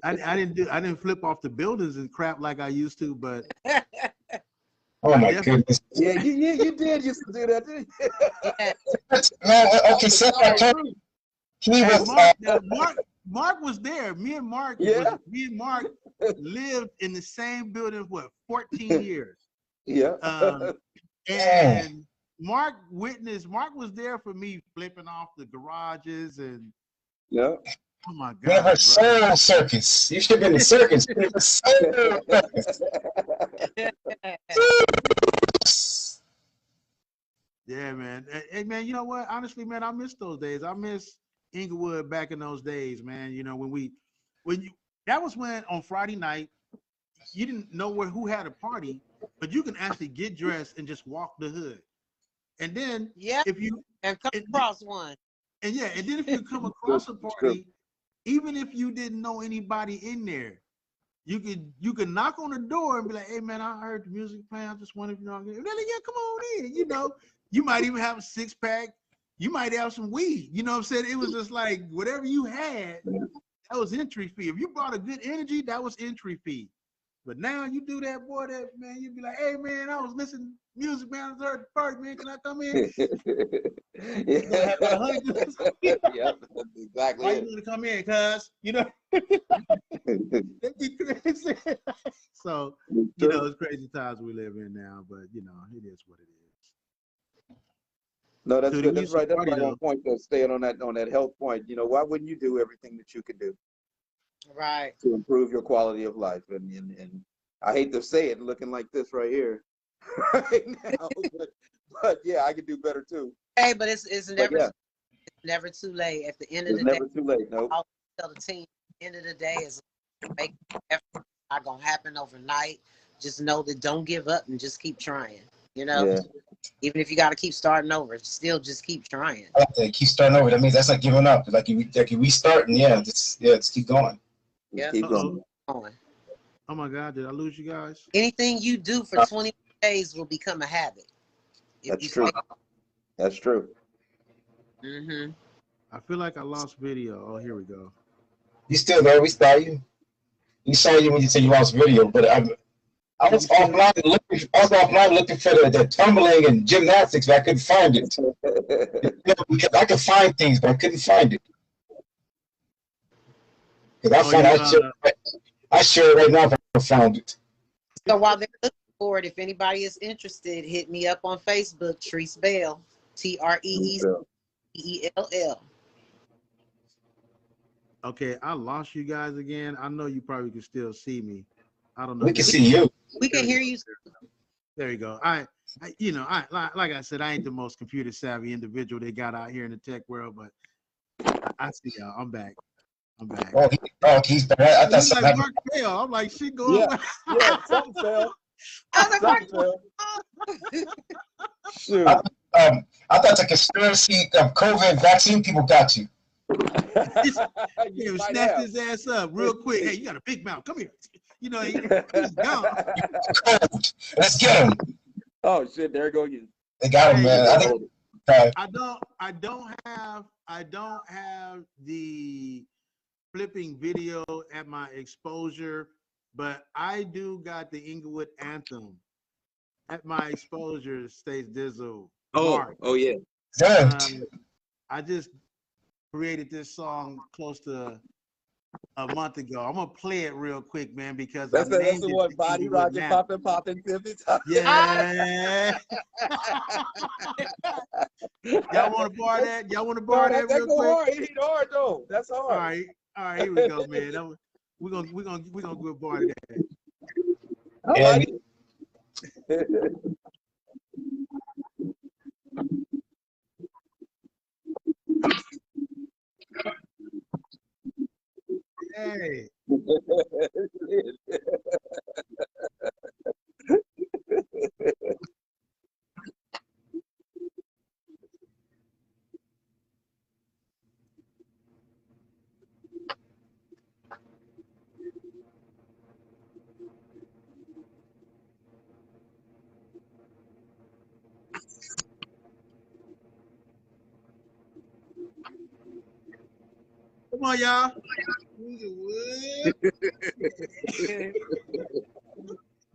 I didn't flip off the buildings and crap like I used to, but oh my goodness. Yeah, you did used to do that, didn't you? No, okay, so he was Mark was there. Me and Mark lived in the same building for 14 years. Yeah. And Mark was there for me flipping off the garages and Yeah. Oh my Universe God, brother. Soul Circus. You should have been in circus. Universe Soul Circus. Yeah, man. Hey, man, you know what? Honestly, man, I miss those days. I miss Inglewood back in those days, man. You know, when you, that was when on Friday night, you didn't know who had a party, but you can actually get dressed and just walk the hood. And then Yeah, if you, and come and, across one. and yeah, and then if you come True. across a True. party, even if you didn't know anybody in there, you could knock on the door and be like, "Hey man, I heard the music playing. I just wondered if you know." And they're like, "Yeah, come on in." You know, you might even have a 6-pack. You might have some weed. You know what I'm saying? It was just like whatever you had, that was entry fee. If you brought a good energy, that was entry fee. But now you do that, boy, that man, you be like, "Hey man, I was listening to music, man. I heard the party, man. Can I come in?" You're gonna have about 100. Yep, that's exactly Why you it. want to come in, cuz? You know, that'd be crazy. So, you know, True. it's crazy times we live in now, but you know, it is what it is. No, that's Tootie, good. we That's used to right. That's party right on though. point. Staying on that health point. You know, why wouldn't you do everything that you could do Right. to improve your quality of life? And I hate to say it, looking like this right here, right now, but yeah, I could do better too. Hey, but it's But yeah, never too late. At the end of it's the day, never too late. Nope. I'll tell the team. At the end of the day, is make effort. It's not gonna happen overnight. Just know that don't give up and just keep trying. You know, Yeah. even if you got to keep starting over, still just keep trying. I like that. Keep starting over. That means that's like giving up. Like you restart and just keep going. Just Yeah, keep Uh-oh. going. Oh my God, did I lose you guys? anything you do for 20 days will become a habit. If That's you true. stay. That's true. Mm-hmm. I feel like I lost video. Oh, here we go. You still there? We saw you. We saw you when you said you lost video, but I You was still there? offline looking. I was offline looking for the tumbling and gymnastics, but I couldn't find it. Because I could find things, but I couldn't find it. Because Oh, you I share it right now if I found it. So while they're looking for it, if anybody is interested, hit me up on Facebook, Treese Bell, TreeseBell. okay, I lost you guys again. I know you probably can still see me. I don't know We if can y'all see you. We can hear you. There you go. You know, like I said, I ain't the most computer savvy individual they got out here in the tech world, but I see y'all. I'm back. He's back. I It thought looked something like happened. Mark fell. I'm like, shit going Yeah. on. Yeah. Something fell. I was like, Something fell. Shoot. I thought the conspiracy of COVID vaccine people got you. You might snatched have. his ass up real quick. Hey, you got a big mouth. Come here. You know, he's gone. Cold. Let's get him. Oh shit! There you go again. They got him, Hey, man. I don't have the flipping video at my exposure, but I do got the Inglewood anthem at my exposure. Stays Dizzle. Mark. Oh yeah. I just created this song close to a month ago. I'm gonna play it real quick, man, because That's I named the it one. the Body Inglewood rocking, anthem. popping, tippy. Yeah. Y'all want to bar that? Y'all want to bar that That real go quick? hard. It hit hard though. That's hard. All right, here we go, man. We're gonna go bar that. I like it. Hey, come on, y'all. Inglewood.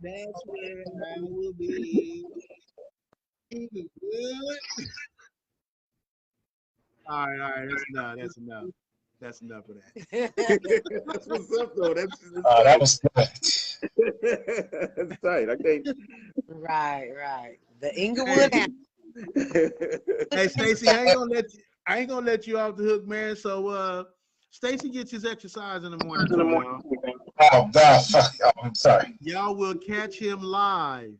That's where I will be. Inglewood. All right, that's enough of that. That's what's up though. That's That was good. that's tight. I can't. right. The Inglewood anthem. Hey, Stacy, I ain't gonna let you off the hook, man. So Stacy gets his exercise in the morning too, y'all. Oh God, fuck. Oh, I'm sorry. Y'all will catch him live.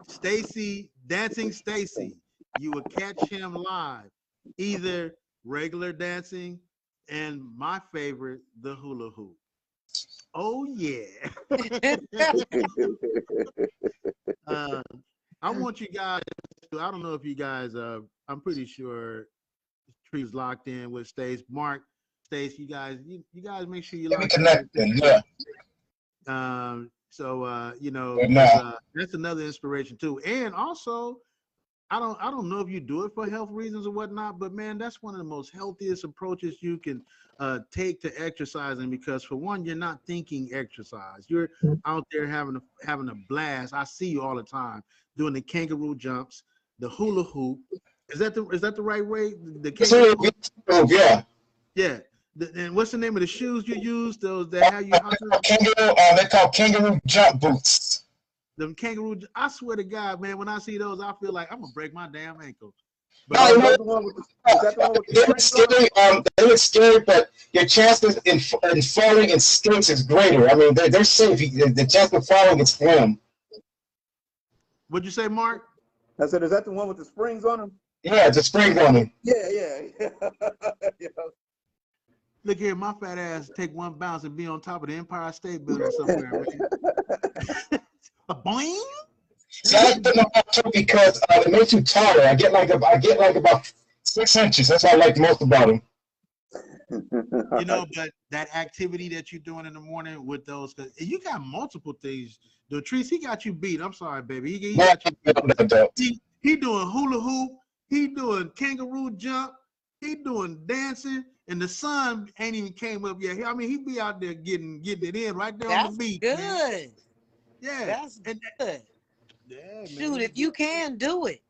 Stacy, Dancing Stacy. You will catch him live. Either regular dancing and my favorite, the hula hoop. Oh yeah. I want you guys to, I don't know if you guys I'm pretty sure Tree's locked in with Stace. Mark, Stace, you guys make sure you Let me lock connect in. them. Yeah. You know, that's another inspiration too. And also, I don't know if you do it for health reasons or whatnot, but man, that's one of the most healthiest approaches you can take to exercising, because for one, you're not thinking exercise. You're out there having a blast. I see you all the time doing the kangaroo jumps, the hula hoop. Is that the right way? The kangaroo hoop? Yeah. Yeah. And what's the name of the shoes you use? Those that have you kangaroo, they're called kangaroo jump boots. Them kangaroo, I swear to God, man, when I see those, I feel like I'm gonna break my damn ankle. But they look scary, but your chances in falling in skates is greater. I mean, they're safe. The chance of falling is slim. What'd you say, Mark? I said, is that the one with the springs on them? Yeah, the springs on them. Yeah. Look here, my fat ass take one bounce and be on top of the Empire State Building somewhere, man. A boing. See, I like putting them up too because it makes you taller. I get like about 6 inches. That's what I like most about them. You know, but that activity that you're doing in the morning with those, cause you got multiple things. Latrice, he got you beat. I'm sorry, baby. He got you beat. He doing hula hoop. He doing kangaroo jump. He doing dancing. And the sun ain't even came up yet. I mean, he be out there getting it in right there on the beach. That's good. Man. Yeah. That's good. Yeah, Shoot, man. if you can do it.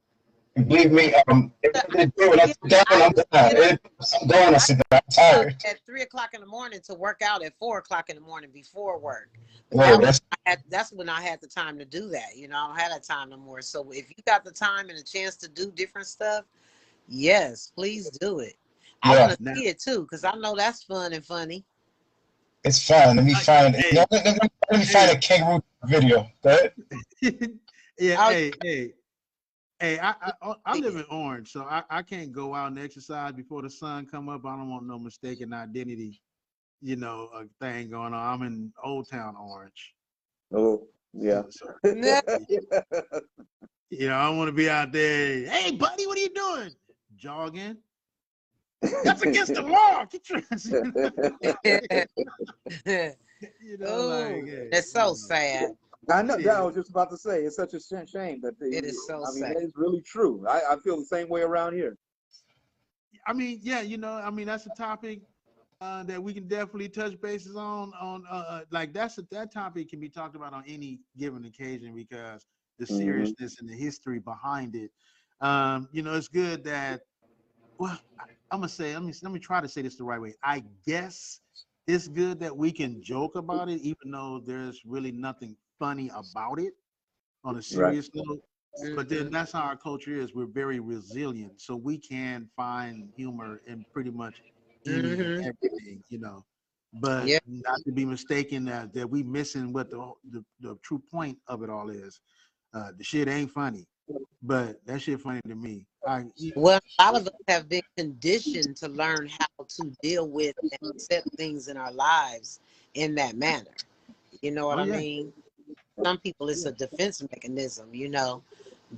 Believe me, when I sit down, I'm tired. I'm going to sit down. I'm tired. At 3 o'clock in the morning to work out at 4 o'clock in the morning before work. Well, That's when I had the time to do that. You know, I don't have that time no more. So if you got the time and a chance to do different stuff, yes, please do it. I want to see it too, because I know that's fun and funny. It's fun. Let me find a kangaroo video. Go ahead. Yeah, hey, I live in Orange, so I can't go out and exercise before the sun come up. I don't want no mistaken identity, you know, thing going on. I'm in Old Town Orange. Oh, yeah. So, you know, I want to be out there. Hey, buddy, what are you doing? Jogging. That's against the law. You know, like, hey, it's so sad. I know that I was just about to say. It's such a shame that it is so sad. I mean, it's really true. I feel the same way around here. I mean, yeah, you know, I mean, that's a topic that we can definitely touch bases on. Like that topic can be talked about on any given occasion because the seriousness and the history behind it. You know, it's good that. Well, I'm gonna say, let me try to say this the right way. I guess it's good that we can joke about it, even though there's really nothing funny about it on a serious note. But then that's how our culture is. We're very resilient, so we can find humor in pretty much everything, you know. But not to be mistaken that we missing what the true point of it all is. The shit ain't funny, but that shit funny to me. Well, a lot of us have been conditioned to learn how to deal with and accept things in our lives in that manner. You know what I mean? Some people, it's a defense mechanism, you know.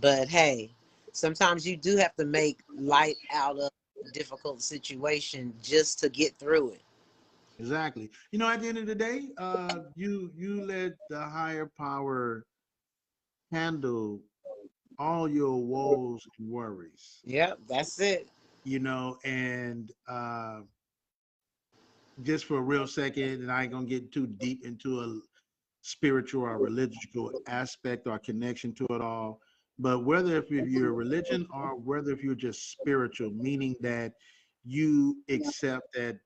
But hey, sometimes you do have to make light out of a difficult situation just to get through it. Exactly. You know, at the end of the day, you let the higher power handle all your woes and worries. Yep, that's it. You know, and just for a real second, and I ain't gonna get too deep into a spiritual or religious aspect or connection to it all, but whether if you're a religion or whether if you're just spiritual, meaning that you accept that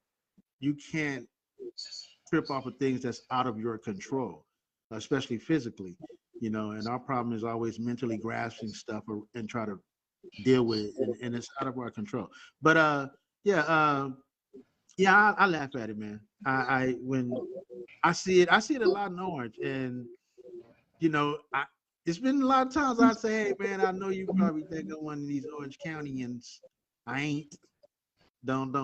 you can't trip off of things that's out of your control, especially physically, you know, and our problem is always mentally grasping stuff and try to deal with it, and it's out of our control. But Yeah, I laugh at it, man. I when I see it a lot in orange, and you know, it's been a lot of times I say, hey man, I know you probably think I'm one of these Orange Countyans. I ain't. Don't.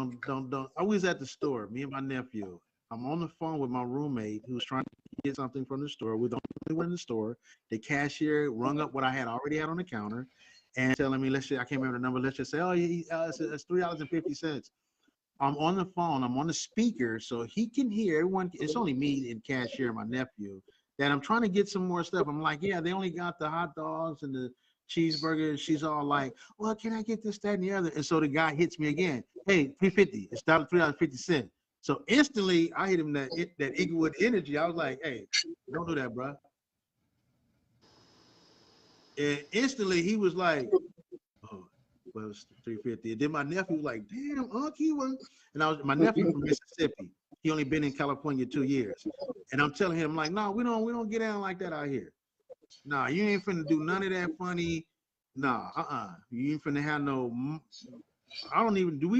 I was at the store, me and my nephew. I'm on the phone with my roommate who's trying to get something from the store. We're the only one in the store. The cashier rung up what I had already had on the counter and telling me, I can't remember the number. Let's just say, oh, it's $3.50. I'm on the phone. I'm on the speaker so he can hear everyone. It's only me and cashier, my nephew, that I'm trying to get some more stuff. I'm like, yeah, they only got the hot dogs and the cheeseburger. And she's all like, well, can I get this, that, and the other? And so the guy hits me again. Hey, $3.50. It's $3.50. So instantly, I hit him that Inglewood energy. I was like, hey, don't do that, bro. And instantly, he was like, oh, well, it was $3.50. And then my nephew was like, damn, Uncle, and my nephew from Mississippi. He only been in California 2 years. And I'm telling him, like, no, we don't get down like that out here. Nah, you ain't finna do none of that funny. Nah, you ain't finna have no. I don't even. Do they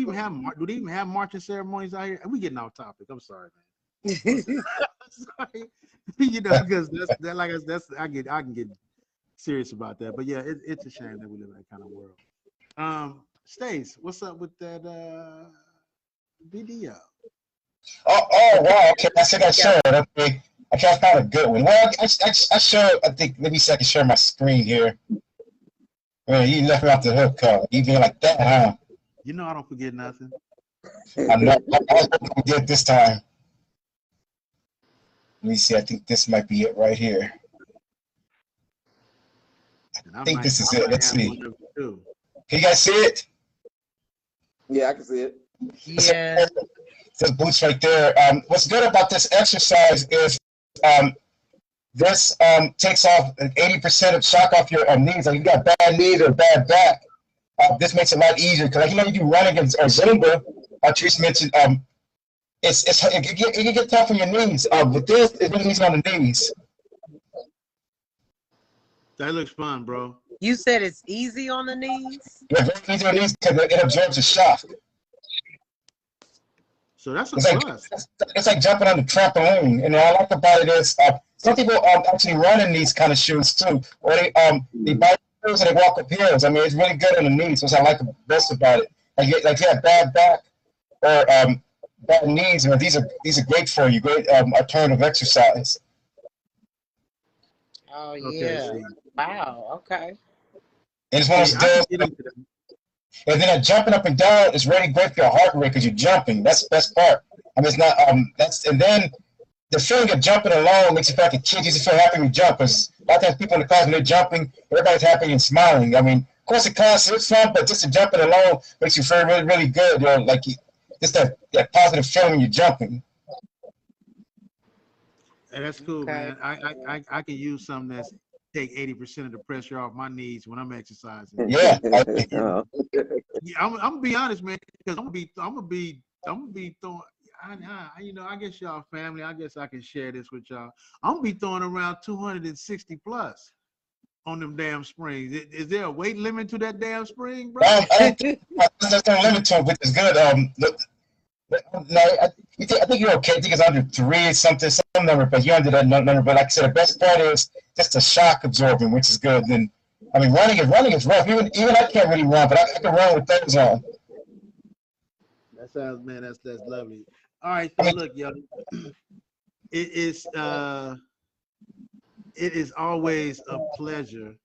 even have marching ceremonies out here? We getting off topic. I'm sorry, man. Sorry. You know, because that like I can get serious about that. But yeah, it's a shame that we live in that kind of world. Stace, what's up with that video? Oh wow, okay, I said I showed. Okay, I can't find a good one. Well, I showed. I think maybe so I can share my screen here. Man, you left me off the hook, you being like that, huh? You know I don't forget nothing. I know. I was hoping to get this time. Let me see. I think this might be it right here. I think this is it. Let's see. Can you guys see it? Yeah, I can see it. Yeah. This boots right there. What's good about this exercise is this takes off 80% of shock off your knees. Like you got bad knees or bad back. This makes it a lot easier because, like, you know, you do running or Zumba. Trish mentioned it can get tough on your knees. But this is really easy on the knees. That looks fun, bro. You said it's easy on the knees? Yeah, very easy on the knees because it absorbs the shock. So that's a plus. It's like jumping on the trampoline. And what I like about it is some people actually run in these kind of shoes too, or they buy shoes and they walk up hills. I mean, it's really good on the knees. Which I like the best about it. Like you have bad back or bad knees. You know, these are great for you. Great alternative exercise. Oh yeah! Okay. Wow. Okay. And it's one of those. And then jumping up and down is really great for your heart rate because you're jumping. That's the best part. I mean, it's not and then the feeling of jumping alone makes you feel like a kid. You just feel happy when you jump. Because a lot of times people in the class when they're jumping, everybody's happy and smiling. I mean, of course the class is fun, but just the jumping alone makes you feel really, really good. You know, like just that positive feeling when you're jumping. Hey, that's cool, okay, man. I can use something that's take 80% of the pressure off my knees when I'm exercising. Yeah. Yeah, I'm gonna be honest, man, because I'm gonna be throwing. You know, I guess y'all family. I guess I can share this with y'all. I'm gonna be throwing around 260 plus on them damn springs. Is there a weight limit to that damn spring, bro? There's no limit to it, which is good. No, I think you're okay. I think it's under 3 something, some number, but you're under that number. But like I said, the best part is just the shock absorbing, which is good. Then, I mean, running is rough. Even I can't really run, but I can run with those on. That sounds, man, that's lovely. All right, so look, yo, it is always a pleasure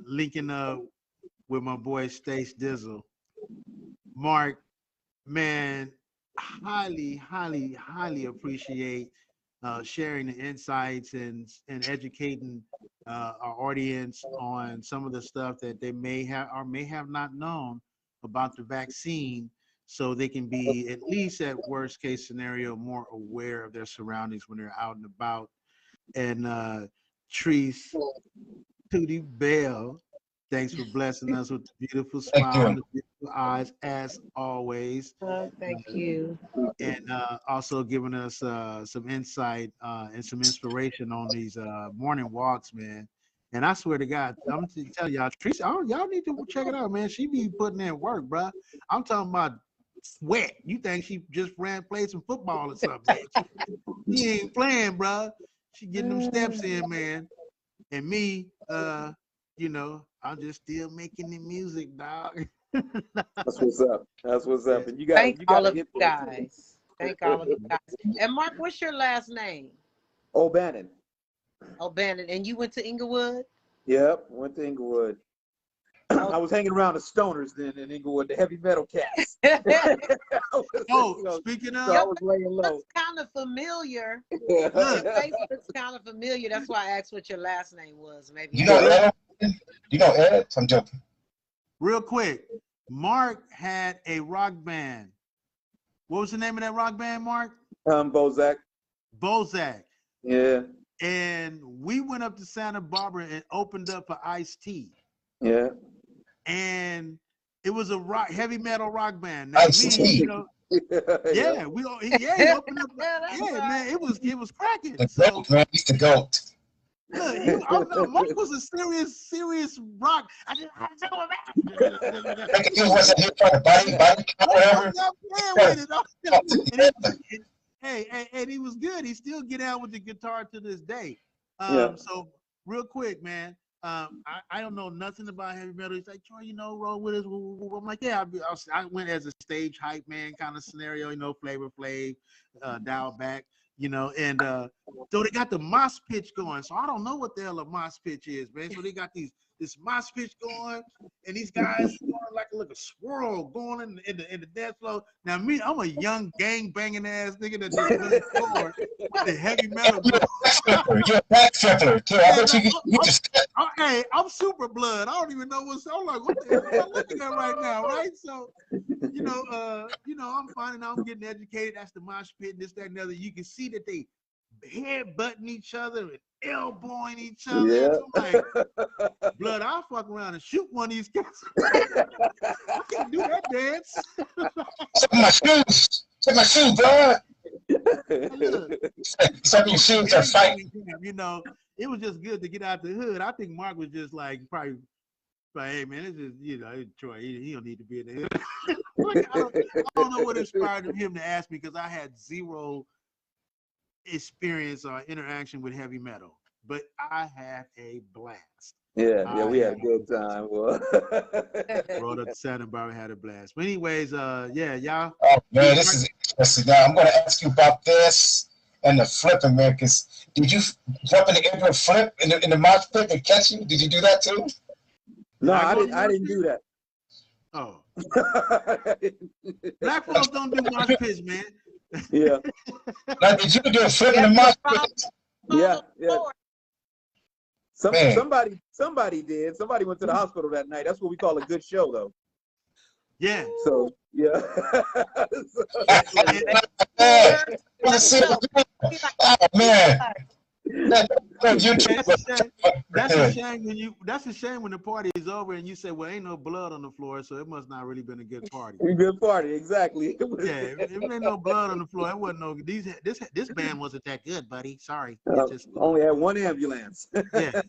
linking up with my boy Stace Dizzle. Mark, man, highly appreciate sharing the insights and educating our audience on some of the stuff that they may have not known about the vaccine, so they can be, at least at worst case scenario, more aware of their surroundings when they're out and about. And Treese Tootie Bell, thanks for blessing us with the beautiful smile and the beautiful eyes, as always. Thank you. And also giving us some insight and some inspiration on these morning walks, man. And I swear to God, I'm telling y'all, Teresa, y'all need to check it out, man. She be putting in work, bro. I'm talking about sweat. You think she just played some football or something. She ain't playing, bro. She getting them steps in, man. And me, you know, I'm just still making the music, dog. That's what's up. That's what's up. And you got Thank all of you hit guys. Thank all of you guys. And Mark, what's your last name? O'Bannon. O'Bannon. And you went to Inglewood? Yep, went to Inglewood. I was hanging around the stoners then in Inglewood, the heavy metal cats. Speaking of, so I was laying low. That's kind of familiar. Look, It's kind of familiar. That's why I asked what your last name was. Maybe You know Ed? You know Ed? I'm joking. real quick, Mark had a rock band. What was the name of that rock band, Mark? Bozak. Bozak. Yeah. And we went up to Santa Barbara and opened up for Ice-T. Yeah. And it was a heavy metal rock band. Now, me, you know, he opened up. Yeah, man, it was cracking. The So, GOAT, man. He's the GOAT. look, Mark was a serious rock. I just Like he wasn't here for the body whatever. and he was good. He still get out with the guitar to this day. Yeah. So real quick, man. I don't know nothing about heavy metal. He's like, Troy, you know, roll with us. I'm like, yeah. I went as a stage hype man kind of scenario, you know, Flavor Flav, dial back, you know, and so they got the mosh pitch going. So I don't know what the hell a mosh pitch is, man. So they got this mosh pitch going, and these guys going like a swirl going in the dance floor. Now me, I'm a young gang banging ass nigga that just went forward with the heavy metal. You're a back flipper. Too. I bet you just. Hey, I'm super blood. I don't even know I'm like, what the hell am I looking at right now, right? So, you know, I'm finding out I'm getting educated. That's the mosh pit, this, that, and the other. You can see that they headbutting each other and elbowing each other. Yeah. So I'm like, blood, I'll fuck around and shoot one of these cats. I can't do that dance. Check my shoes. Check my shoes, bro. Check your shoes are fighting. You know, it was just good to get out the hood. I think Mark was just like probably, hey man, it's just, you know, Troy, he don't need to be in the hood. I don't know what inspired him to ask me, because I had zero experience or interaction with heavy metal, but I had a blast. Yeah, we had a good time. Rode up to Santa Barbara, had a blast. But anyways, yeah, y'all. Oh man, this is interesting. Now I'm going to ask you about this and the flipping, man. Because did you jump in the air and flip in the mosh pit and catch you? Did you do that too? No, I didn't do that. Oh, black folks don't do mosh pits, man. Yeah. Now, did you do a flip in the mosh pit? Yeah. Somebody did. Somebody went to the hospital that night. That's what we call a good show, though. Yeah. So yeah. Oh man. That's a shame when the party is over and you say, well, ain't no blood on the floor, so it must not really been a good party. Good party, exactly. Yeah, if ain't no blood on the floor, it wasn't no. This band wasn't that good, buddy. Sorry. Only had one ambulance. Yeah.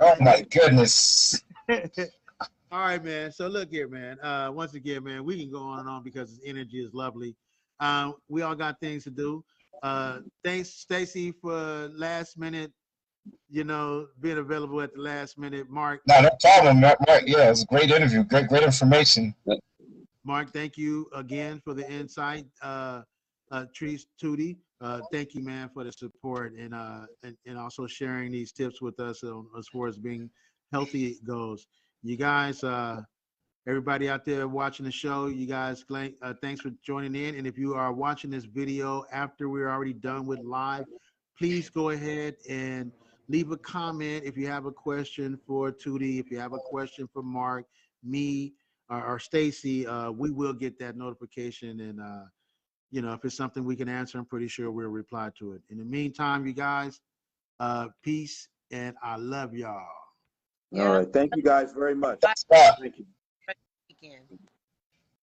Oh my goodness. All right, man. So look here, man. Once again, man, we can go on and on because his energy is lovely. We all got things to do. Thanks, Stacy, for last minute, you know, being available at the last minute. Mark. No problem, Mark. Yeah, it was a great interview. Great information. Mark, thank you again for the insight. Trees Tootie, thank you, man, for the support and also sharing these tips with us as far as being healthy goes. You guys, everybody out there watching the show, you guys, thanks for joining in. And if you are watching this video after we're already done with live, please go ahead and leave a comment if you have a question for Tootie, if you have a question for Mark, me, or Stacy. We will get that notification, and you know, if it's something we can answer, I'm pretty sure we'll reply to it. In the meantime, you guys, peace, and I love y'all. All right. Thank you guys very much. Stop. Thank you. Weekend.